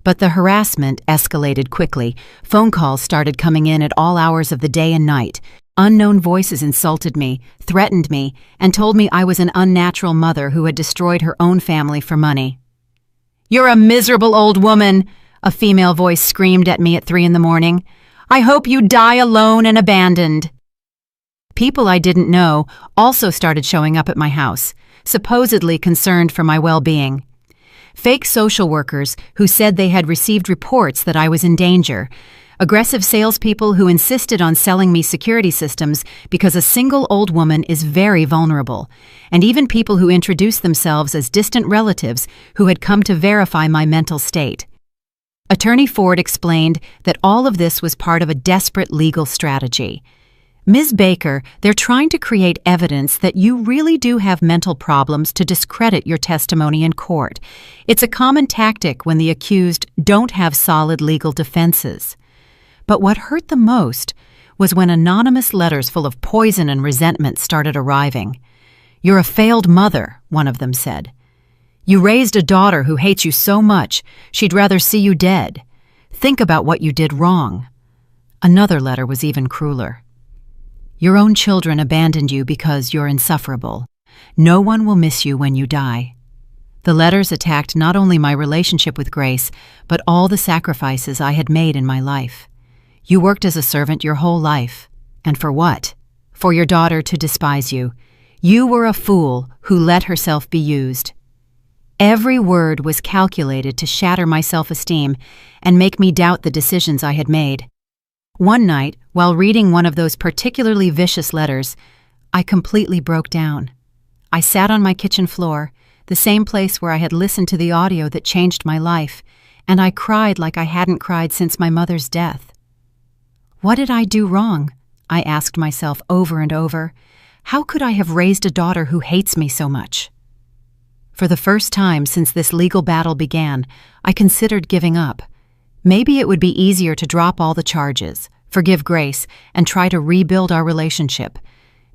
But the harassment escalated quickly. Phone calls started coming in at all hours of the day and night. Unknown voices insulted me, threatened me, and told me I was an unnatural mother who had destroyed her own family for money. "You're a miserable old woman," a female voice screamed at me at 3 a.m. "I hope you die alone and abandoned." People I didn't know also started showing up at my house, supposedly concerned for my well-being. Fake social workers who said they had received reports that I was in danger, aggressive salespeople who insisted on selling me security systems because a single old woman is very vulnerable, and even people who introduced themselves as distant relatives who had come to verify my mental state. Attorney Ford explained that all of this was part of a desperate legal strategy. "Ms. Baker, they're trying to create evidence that you really do have mental problems to discredit your testimony in court. It's a common tactic when the accused don't have solid legal defenses." But what hurt the most was when anonymous letters full of poison and resentment started arriving. "You're a failed mother," one of them said. "You raised a daughter who hates you so much, she'd rather see you dead. Think about what you did wrong." Another letter was even crueler. "Your own children abandoned you because you're insufferable. No one will miss you when you die." The letters attacked not only my relationship with Grace, but all the sacrifices I had made in my life. "You worked as a servant your whole life. And for what? For your daughter to despise you. You were a fool who let herself be used." Every word was calculated to shatter my self-esteem and make me doubt the decisions I had made. One night, while reading one of those particularly vicious letters, I completely broke down. I sat on my kitchen floor, the same place where I had listened to the audio that changed my life, and I cried like I hadn't cried since my mother's death. What did I do wrong? I asked myself over and over. How could I have raised a daughter who hates me so much? For the first time since this legal battle began, I considered giving up. Maybe it would be easier to drop all the charges, forgive Grace, and try to rebuild our relationship.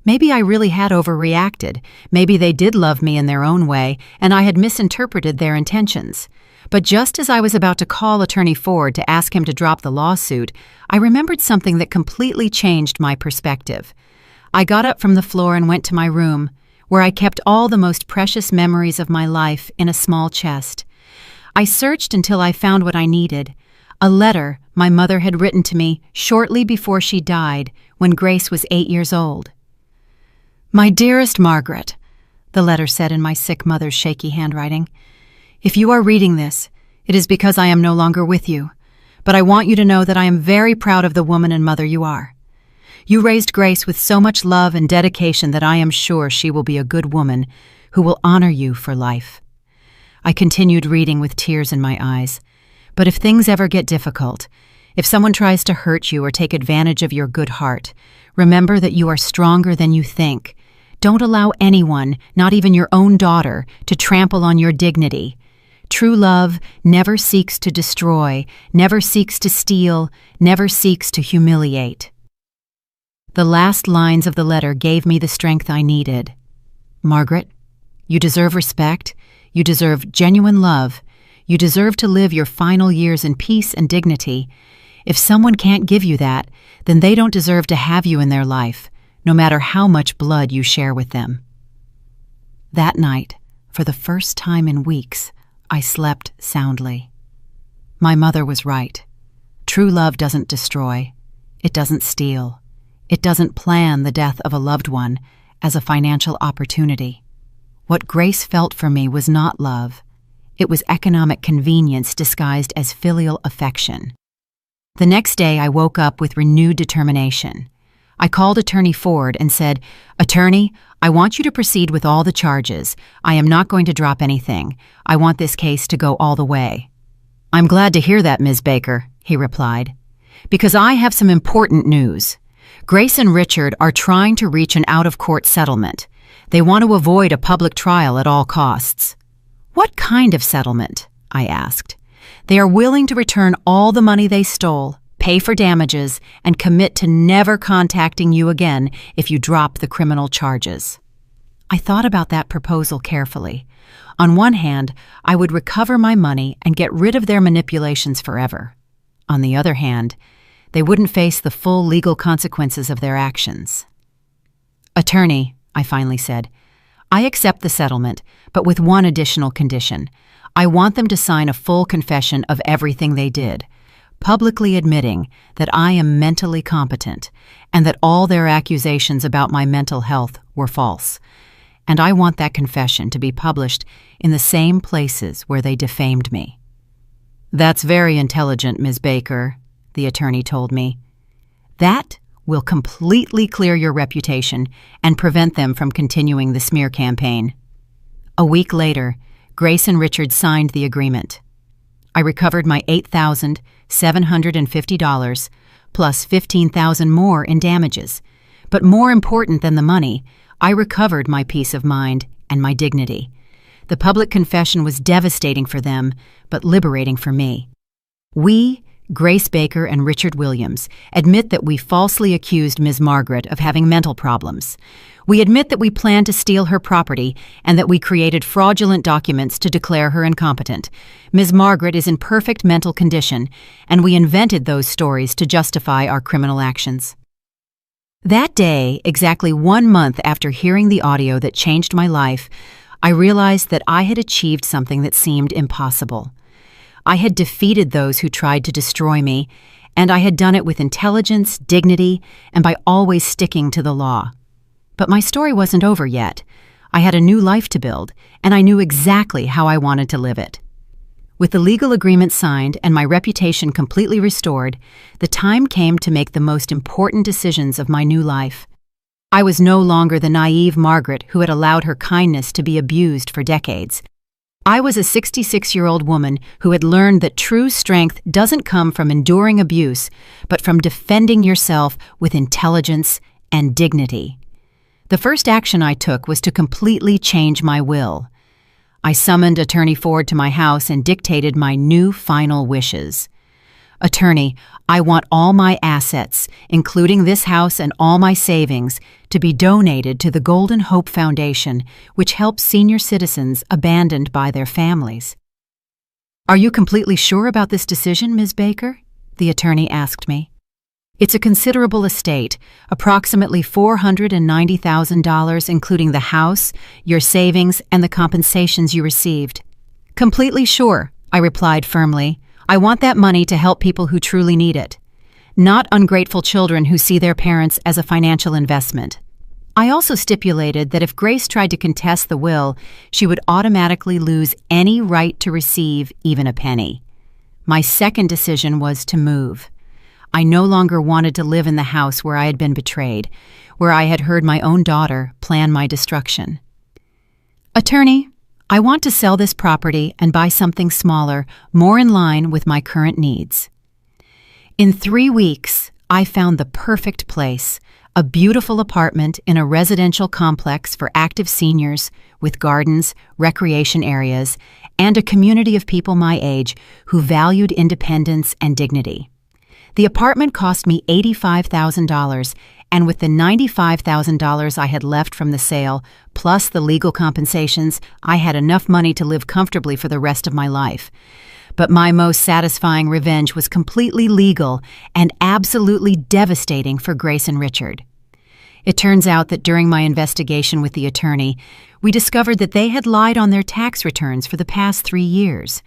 Maybe I really had overreacted. Maybe they did love me in their own way, and I had misinterpreted their intentions. But just as I was about to call Attorney Ford to ask him to drop the lawsuit, I remembered something that completely changed my perspective. I got up from the floor and went to my room, where I kept all the most precious memories of my life in a small chest. I searched until I found what I needed, a letter my mother had written to me shortly before she died when Grace was 8 years old. "My dearest Margaret," the letter said in my sick mother's shaky handwriting, "if you are reading this, it is because I am no longer with you, but I want you to know that I am very proud of the woman and mother you are. You raised Grace with so much love and dedication that I am sure she will be a good woman who will honor you for life." I continued reading with tears in my eyes. But if things ever get difficult, if someone tries to hurt you or take advantage of your good heart, remember that you are stronger than you think. Don't allow anyone, not even your own daughter, to trample on your dignity. True love never seeks to destroy, never seeks to steal, never seeks to humiliate. The last lines of the letter gave me the strength I needed. "Margaret, you deserve respect, you deserve genuine love, you deserve to live your final years in peace and dignity. If someone can't give you that, then they don't deserve to have you in their life, no matter how much blood you share with them." That night, for the first time in weeks, I slept soundly. My mother was right. True love doesn't destroy. It doesn't steal. It doesn't plan the death of a loved one as a financial opportunity. What Grace felt for me was not love. It was economic convenience disguised as filial affection. The next day, I woke up with renewed determination. I called Attorney Ford and said, "Attorney, I want you to proceed with all the charges. I am not going to drop anything. I want this case to go all the way." "I'm glad to hear that, Ms. Baker," he replied, "because I have some important news. Grace and Richard are trying to reach an out-of-court settlement. They want to avoid a public trial at all costs." "What kind of settlement?" I asked. "They are willing to return all the money they stole, pay for damages, and commit to never contacting you again if you drop the criminal charges." I thought about that proposal carefully. On one hand, I would recover my money and get rid of their manipulations forever. On the other hand, they wouldn't face the full legal consequences of their actions. "Attorney," I finally said, "I accept the settlement, but with one additional condition. I want them to sign a full confession of everything they did, publicly admitting that I am mentally competent and that all their accusations about my mental health were false. And I want that confession to be published in the same places where they defamed me." "That's very intelligent, Ms. Baker," the attorney told me. "That will completely clear your reputation and prevent them from continuing the smear campaign." A week later, Grace and Richard signed the agreement. I recovered my $8,750 plus $15,000 more in damages. But more important than the money, I recovered my peace of mind and my dignity. The public confession was devastating for them, but liberating for me. We Grace Baker and Richard Williams, admit that we falsely accused Ms. Margaret of having mental problems. We admit that we planned to steal her property and that we created fraudulent documents to declare her incompetent. Ms. Margaret is in perfect mental condition, and we invented those stories to justify our criminal actions. That day, exactly 1 month after hearing the audio that changed my life, I realized that I had achieved something that seemed impossible. I had defeated those who tried to destroy me, and I had done it with intelligence, dignity, and by always sticking to the law. But my story wasn't over yet. I had a new life to build, and I knew exactly how I wanted to live it. With the legal agreement signed and my reputation completely restored, the time came to make the most important decisions of my new life. I was no longer the naive Margaret who had allowed her kindness to be abused for decades. I was a 66-year-old woman who had learned that true strength doesn't come from enduring abuse, but from defending yourself with intelligence and dignity. The first action I took was to completely change my will. I summoned Attorney Ford to my house and dictated my new final wishes. Attorney, I want all my assets, including this house and all my savings, to be donated to the Golden Hope Foundation, which helps senior citizens abandoned by their families. Are you completely sure about this decision, Ms. Baker? The attorney asked me. It's a considerable estate, approximately $490,000, including the house, your savings, and the compensations you received. Completely sure, I replied firmly. I want that money to help people who truly need it, not ungrateful children who see their parents as a financial investment. I also stipulated that if Grace tried to contest the will, she would automatically lose any right to receive even a penny. My second decision was to move. I no longer wanted to live in the house where I had been betrayed, where I had heard my own daughter plan my destruction. Attorney, I want to sell this property and buy something smaller, more in line with my current needs. In 3 weeks, I found the perfect place, a beautiful apartment in a residential complex for active seniors with gardens, recreation areas, and a community of people my age who valued independence and dignity. The apartment cost me $85,000, and with the $95,000 I had left from the sale, plus the legal compensations, I had enough money to live comfortably for the rest of my life. But my most satisfying revenge was completely legal and absolutely devastating for Grace and Richard. It turns out that during my investigation with the attorney, we discovered that they had lied on their tax returns for the past 3 years.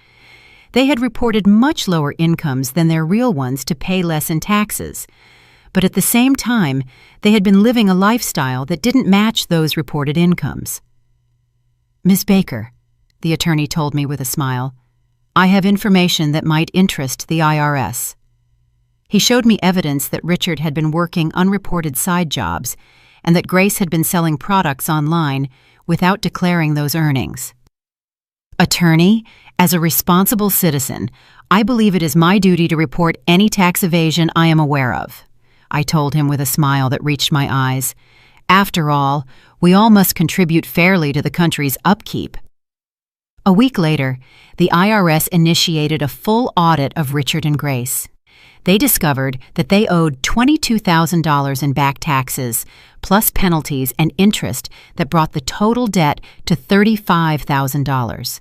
They had reported much lower incomes than their real ones to pay less in taxes. But at the same time, they had been living a lifestyle that didn't match those reported incomes. Ms. Baker, the attorney told me with a smile, I have information that might interest the IRS. He showed me evidence that Richard had been working unreported side jobs and that Grace had been selling products online without declaring those earnings. Attorney, as a responsible citizen, I believe it is my duty to report any tax evasion I am aware of, I told him with a smile that reached my eyes. After all, we all must contribute fairly to the country's upkeep. A week later, the IRS initiated a full audit of Richard and Grace. They discovered that they owed $22,000 in back taxes, plus penalties and interest that brought the total debt to $35,000.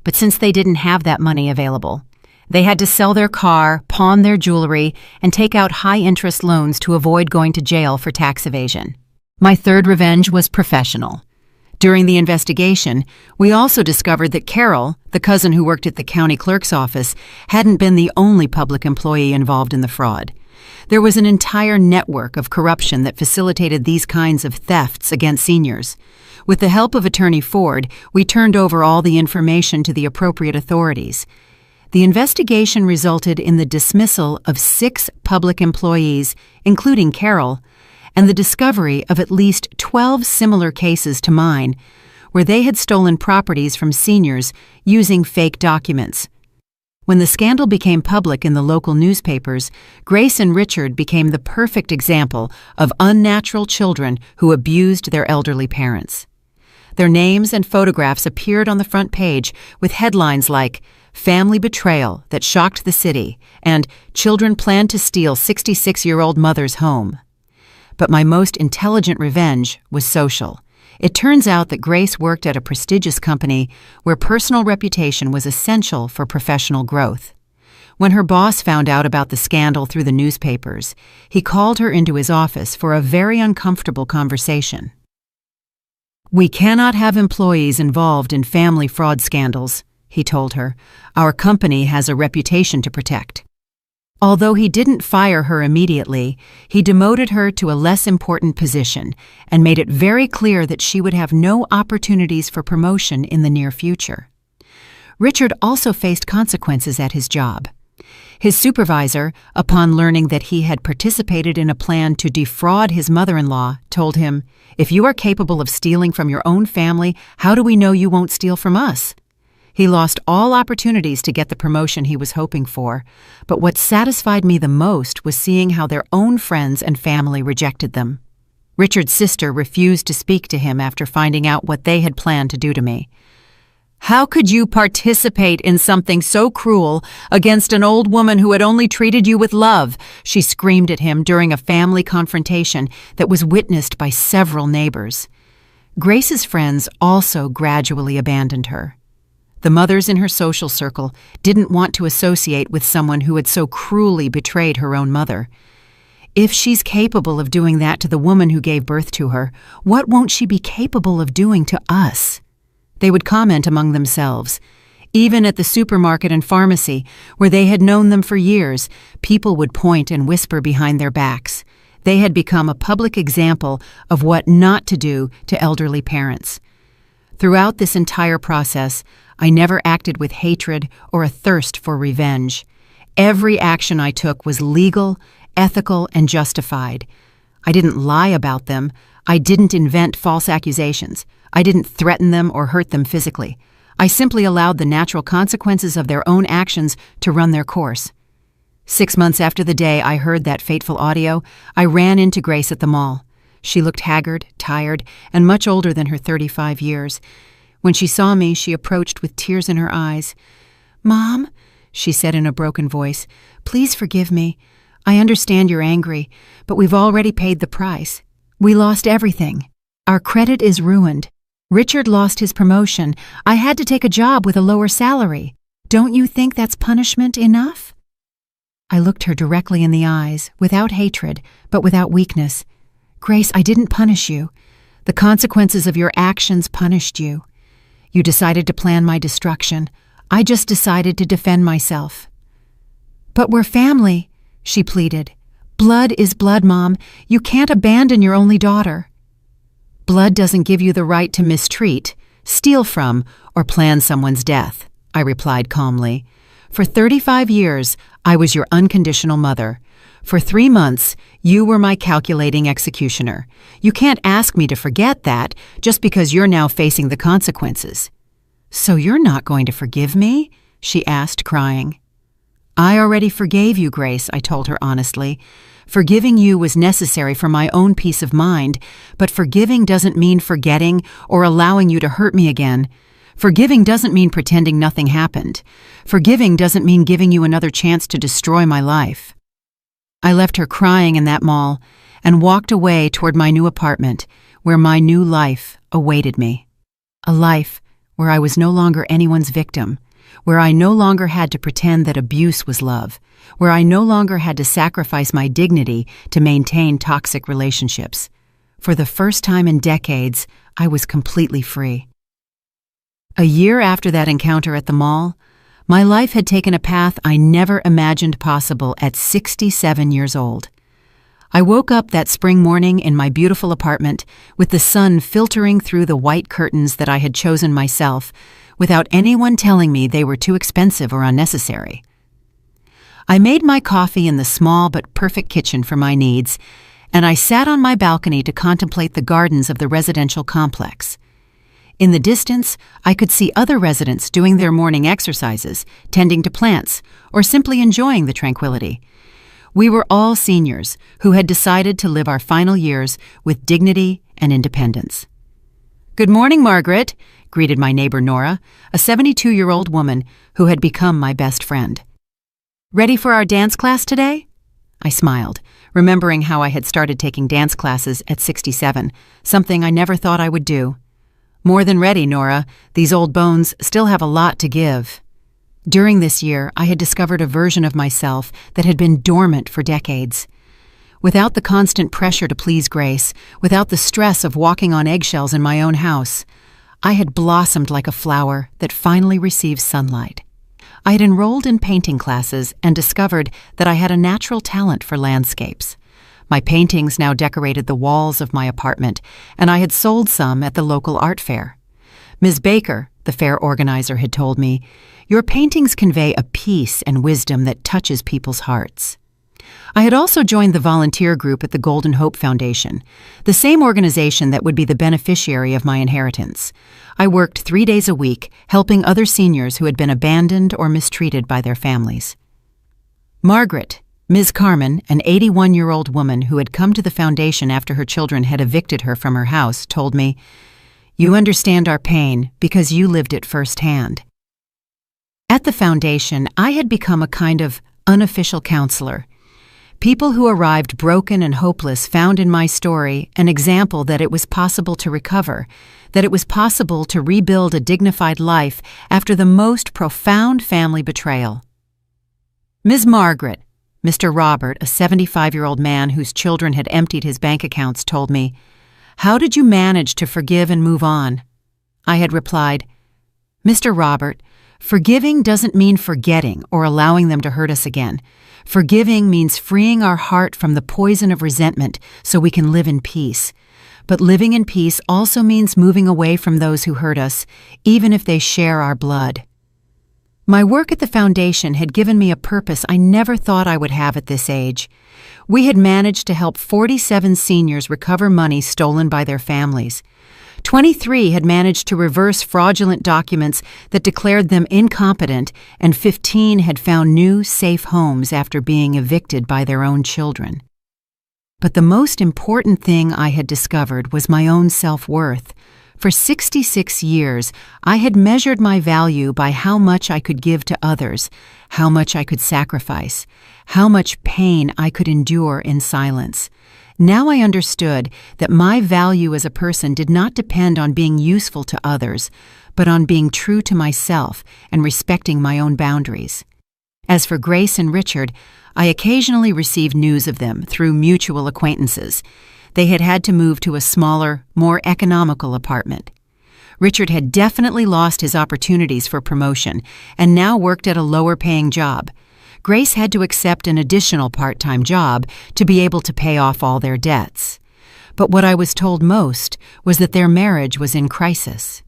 But since they didn't have that money available, they had to sell their car, pawn their jewelry, and take out high-interest loans to avoid going to jail for tax evasion. My third revenge was professional. During the investigation, we also discovered that Carol, the cousin who worked at the county clerk's office, hadn't been the only public employee involved in the fraud. There was an entire network of corruption that facilitated these kinds of thefts against seniors. With the help of Attorney Ford, we turned over all the information to the appropriate authorities. The investigation resulted in the dismissal of 6 public employees, including Carol, and the discovery of at least 12 similar cases to mine, where they had stolen properties from seniors using fake documents. When the scandal became public in the local newspapers, Grace and Richard became the perfect example of unnatural children who abused their elderly parents. Their names and photographs appeared on the front page with headlines like, family betrayal that shocked the city, and children planned to steal 66-year-old mother's home. But my most intelligent revenge was social. It turns out that Grace worked at a prestigious company where personal reputation was essential for professional growth. When her boss found out about the scandal through the newspapers, he called her into his office for a very uncomfortable conversation. "We cannot have employees involved in family fraud scandals," he told her. "Our company has a reputation to protect." Although he didn't fire her immediately, he demoted her to a less important position and made it very clear that she would have no opportunities for promotion in the near future. Richard also faced consequences at his job. His supervisor, upon learning that he had participated in a plan to defraud his mother-in-law, told him, "If you are capable of stealing from your own family, how do we know you won't steal from us?" He lost all opportunities to get the promotion he was hoping for, but what satisfied me the most was seeing how their own friends and family rejected them. Richard's sister refused to speak to him after finding out what they had planned to do to me. "How could you participate in something so cruel against an old woman who had only treated you with love?" she screamed at him during a family confrontation that was witnessed by several neighbors. Grace's friends also gradually abandoned her. The mothers in her social circle didn't want to associate with someone who had so cruelly betrayed her own mother. If she's capable of doing that to the woman who gave birth to her, what won't she be capable of doing to us? They would comment among themselves. Even at the supermarket and pharmacy, where they had known them for years, people would point and whisper behind their backs. They had become a public example of what not to do to elderly parents. Throughout this entire process, I never acted with hatred or a thirst for revenge. Every action I took was legal, ethical, and justified. I didn't lie about them. I didn't invent false accusations. I didn't threaten them or hurt them physically. I simply allowed the natural consequences of their own actions to run their course. 6 months after the day I heard that fateful audio, I ran into Grace at the mall. She looked haggard, tired, and much older than her 35 years. When she saw me, she approached with tears in her eyes. "Mom," she said in a broken voice, "please forgive me. I understand you're angry, but we've already paid the price. We lost everything. Our credit is ruined. Richard lost his promotion. I had to take a job with a lower salary. Don't you think that's punishment enough?" I looked her directly in the eyes, without hatred, but without weakness. "Grace, I didn't punish you. The consequences of your actions punished you. You decided to plan my destruction. I just decided to defend myself." "But we're family," she pleaded. "Blood is blood, Mom. You can't abandon your only daughter." "Blood doesn't give you the right to mistreat, steal from, or plan someone's death," I replied calmly. "For 35 years, I was your unconditional mother. For 3 months, you were my calculating executioner. You can't ask me to forget that just because you're now facing the consequences." "So you're not going to forgive me?" she asked, crying. "I already forgave you, Grace," I told her honestly. "Forgiving you was necessary for my own peace of mind, but forgiving doesn't mean forgetting or allowing you to hurt me again. Forgiving doesn't mean pretending nothing happened. Forgiving doesn't mean giving you another chance to destroy my life." I left her crying in that mall and walked away toward my new apartment, where my new life awaited me. A life where I was no longer anyone's victim, where I no longer had to pretend that abuse was love, where I no longer had to sacrifice my dignity to maintain toxic relationships. For the first time in decades, I was completely free. A year after that encounter at the mall, my life had taken a path I never imagined possible at 67 years old. I woke up that spring morning in my beautiful apartment with the sun filtering through the white curtains that I had chosen myself, without anyone telling me they were too expensive or unnecessary. I made my coffee in the small but perfect kitchen for my needs, and I sat on my balcony to contemplate the gardens of the residential complex. In the distance, I could see other residents doing their morning exercises, tending to plants, or simply enjoying the tranquility. We were all seniors who had decided to live our final years with dignity and independence. "Good morning, Margaret. greeted my neighbor Nora, a 72-year-old woman who had become my best friend. "Ready for our dance class today?" I smiled, remembering how I had started taking dance classes at 67, something I never thought I would do. "More than ready, Nora. These old bones still have a lot to give." During this year, I had discovered a version of myself that had been dormant for decades. Without the constant pressure to please Grace, without the stress of walking on eggshells in my own house, I had blossomed like a flower that finally receives sunlight. I had enrolled in painting classes and discovered that I had a natural talent for landscapes. My paintings now decorated the walls of my apartment, and I had sold some at the local art fair. "Ms. Baker," the fair organizer had told me, "your paintings convey a peace and wisdom that touches people's hearts." I had also joined the volunteer group at the Golden Hope Foundation, the same organization that would be the beneficiary of my inheritance. I worked 3 days a week, helping other seniors who had been abandoned or mistreated by their families. Margaret, Ms. Carmen, an 81-year-old woman who had come to the foundation after her children had evicted her from her house, told me, "You understand our pain because you lived it firsthand." At the foundation, I had become a kind of unofficial counselor. People who arrived broken and hopeless found in my story an example that it was possible to recover, that it was possible to rebuild a dignified life after the most profound family betrayal. Ms. Margaret, Mr. Robert, a 75-year-old man whose children had emptied his bank accounts, told me, "How did you manage to forgive and move on?" I had replied, "Mr. Robert, forgiving doesn't mean forgetting or allowing them to hurt us again. Forgiving means freeing our heart from the poison of resentment so we can live in peace. But living in peace also means moving away from those who hurt us, even if they share our blood." My work at the foundation had given me a purpose I never thought I would have at this age. We had managed to help 47 seniors recover money stolen by their families. 23 had managed to reverse fraudulent documents that declared them incompetent, and 15 had found new, safe homes after being evicted by their own children. But the most important thing I had discovered was my own self-worth. For 66 years, I had measured my value by how much I could give to others, how much I could sacrifice, how much pain I could endure in silence. Now I understood that my value as a person did not depend on being useful to others, but on being true to myself and respecting my own boundaries. As for Grace and Richard, I occasionally received news of them through mutual acquaintances. They had had to move to a smaller, more economical apartment. Richard had definitely lost his opportunities for promotion and now worked at a lower-paying job. Grace had to accept an additional part-time job to be able to pay off all their debts. But what I was told most was that their marriage was in crisis.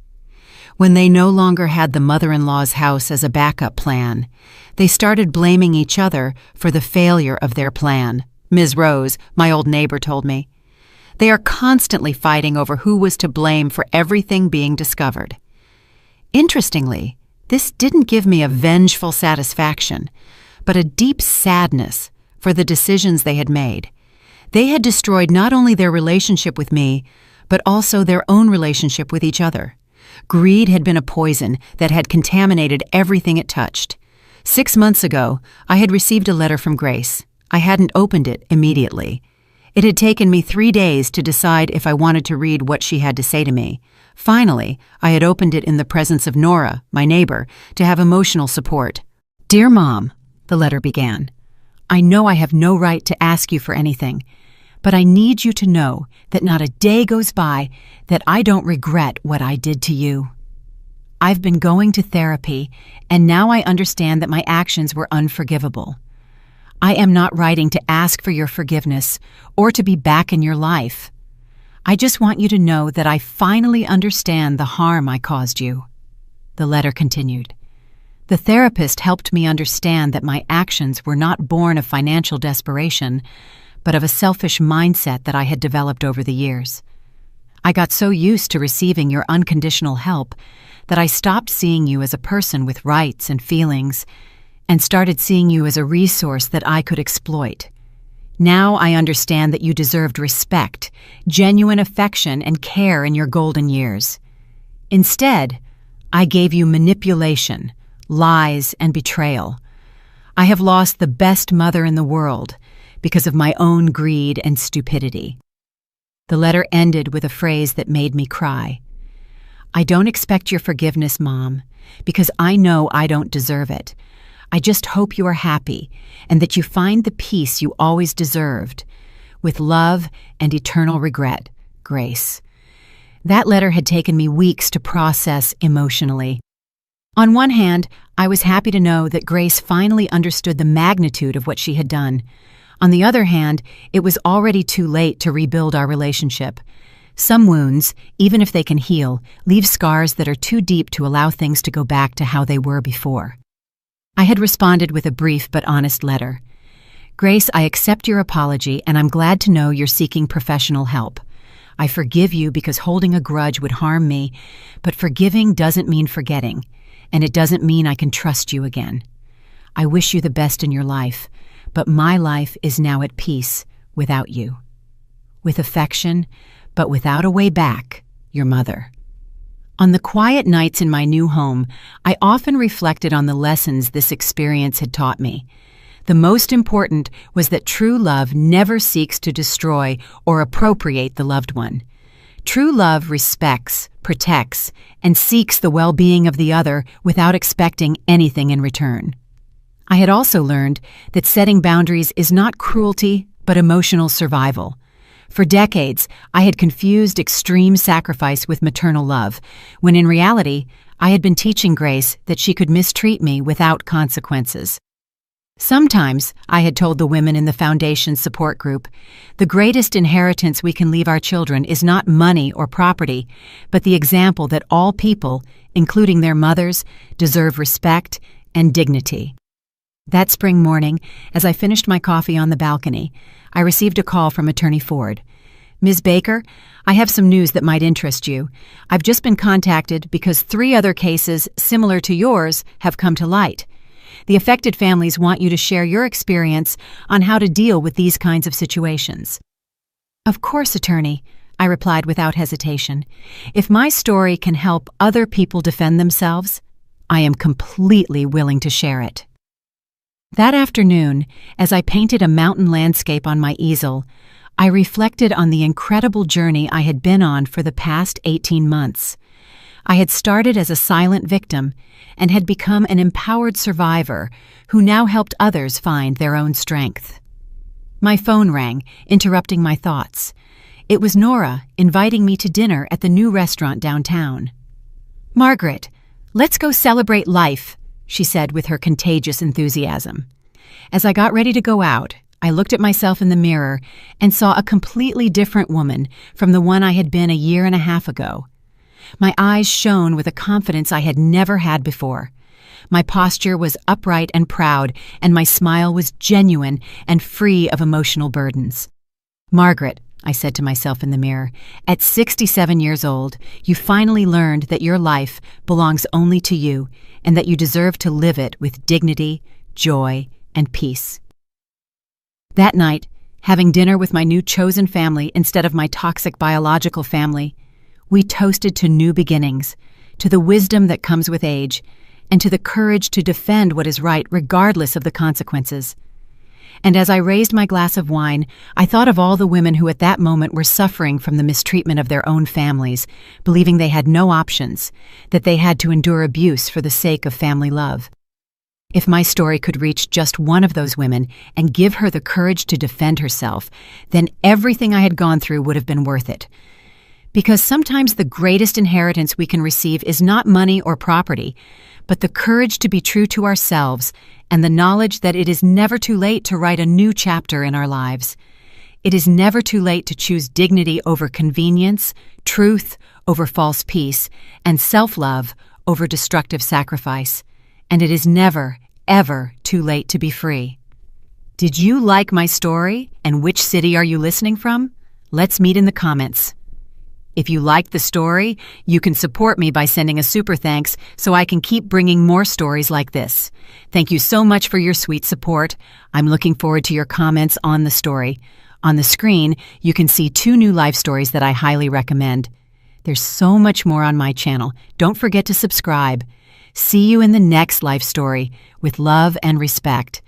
When they no longer had the mother-in-law's house as a backup plan, they started blaming each other for the failure of their plan, Ms. Rose, my old neighbor, told me. They are constantly fighting over who was to blame for everything being discovered. Interestingly, this didn't give me a vengeful satisfaction, but a deep sadness for the decisions they had made. They had destroyed not only their relationship with me, but also their own relationship with each other. Greed had been a poison that had contaminated everything it touched. 6 months ago, I had received a letter from Grace. I hadn't opened it immediately. It had taken me 3 days to decide if I wanted to read what she had to say to me. Finally, I had opened it in the presence of Nora, my neighbor, to have emotional support. "Dear Mom," the letter began, "I know I have no right to ask you for anything, but I need you to know that not a day goes by that I don't regret what I did to you. I've been going to therapy, and now I understand that my actions were unforgivable. I am not writing to ask for your forgiveness or to be back in your life. I just want you to know that I finally understand the harm I caused you." The letter continued. "The therapist helped me understand that my actions were not born of financial desperation, but of a selfish mindset that I had developed over the years. I got so used to receiving your unconditional help that I stopped seeing you as a person with rights and feelings and started seeing you as a resource that I could exploit. Now I understand that you deserved respect, genuine affection, and care in your golden years. Instead, I gave you manipulation, lies, and betrayal. I have lost the best mother in the world because of my own greed and stupidity." The letter ended with a phrase that made me cry. "I don't expect your forgiveness, Mom, because I know I don't deserve it. I just hope you are happy and that you find the peace you always deserved. With love and eternal regret, Grace." That letter had taken me weeks to process emotionally. On one hand, I was happy to know that Grace finally understood the magnitude of what she had done. On the other hand, it was already too late to rebuild our relationship. Some wounds, even if they can heal, leave scars that are too deep to allow things to go back to how they were before. I had responded with a brief but honest letter. "Grace, I accept your apology, and I'm glad to know you're seeking professional help. I forgive you because holding a grudge would harm me, but forgiving doesn't mean forgetting, and it doesn't mean I can trust you again. I wish you the best in your life, but my life is now at peace without you. With affection, but without a way back, your mother." On the quiet nights in my new home, I often reflected on the lessons this experience had taught me. The most important was that true love never seeks to destroy or appropriate the loved one. True love respects, protects, and seeks the well-being of the other without expecting anything in return. I had also learned that setting boundaries is not cruelty, but emotional survival. For decades, I had confused extreme sacrifice with maternal love, when in reality, I had been teaching Grace that she could mistreat me without consequences. Sometimes, I had told the women in the Foundation support group, the greatest inheritance we can leave our children is not money or property, but the example that all people, including their mothers, deserve respect and dignity. That spring morning, as I finished my coffee on the balcony, I received a call from Attorney Ford. "Ms. Baker, I have some news that might interest you. I've just been contacted because 3 other cases similar to yours have come to light. The affected families want you to share your experience on how to deal with these kinds of situations." "Of course, Attorney," I replied without hesitation. "If my story can help other people defend themselves, I am completely willing to share it." That afternoon, as I painted a mountain landscape on my easel, I reflected on the incredible journey I had been on for the past 18 months. I had started as a silent victim and had become an empowered survivor who now helped others find their own strength. My phone rang, interrupting my thoughts. It was Nora inviting me to dinner at the new restaurant downtown. "Margaret, let's go celebrate life," she said with her contagious enthusiasm. As I got ready to go out, I looked at myself in the mirror and saw a completely different woman from the one I had been a year and a half ago. My eyes shone with a confidence I had never had before. My posture was upright and proud, and my smile was genuine and free of emotional burdens. "Margaret," I said to myself in the mirror, "at 67 years old, you finally learned that your life belongs only to you and that you deserve to live it with dignity, joy, and peace." That night, having dinner with my new chosen family instead of my toxic biological family, we toasted to new beginnings, to the wisdom that comes with age, and to the courage to defend what is right regardless of the consequences. And as I raised my glass of wine, I thought of all the women who at that moment were suffering from the mistreatment of their own families, believing they had no options, that they had to endure abuse for the sake of family love. If my story could reach just one of those women and give her the courage to defend herself, then everything I had gone through would have been worth it. Because sometimes the greatest inheritance we can receive is not money or property, but the courage to be true to ourselves and the knowledge that it is never too late to write a new chapter in our lives. It is never too late to choose dignity over convenience, truth over false peace, and self-love over destructive sacrifice. And it is never, ever too late to be free. Did you like my story, and which city are you listening from? Let's meet in the comments. If you liked the story, you can support me by sending a super thanks so I can keep bringing more stories like this. Thank you so much for your sweet support. I'm looking forward to your comments on the story. On the screen, you can see 2 new life stories that I highly recommend. There's so much more on my channel. Don't forget to subscribe. See you in the next life story with love and respect.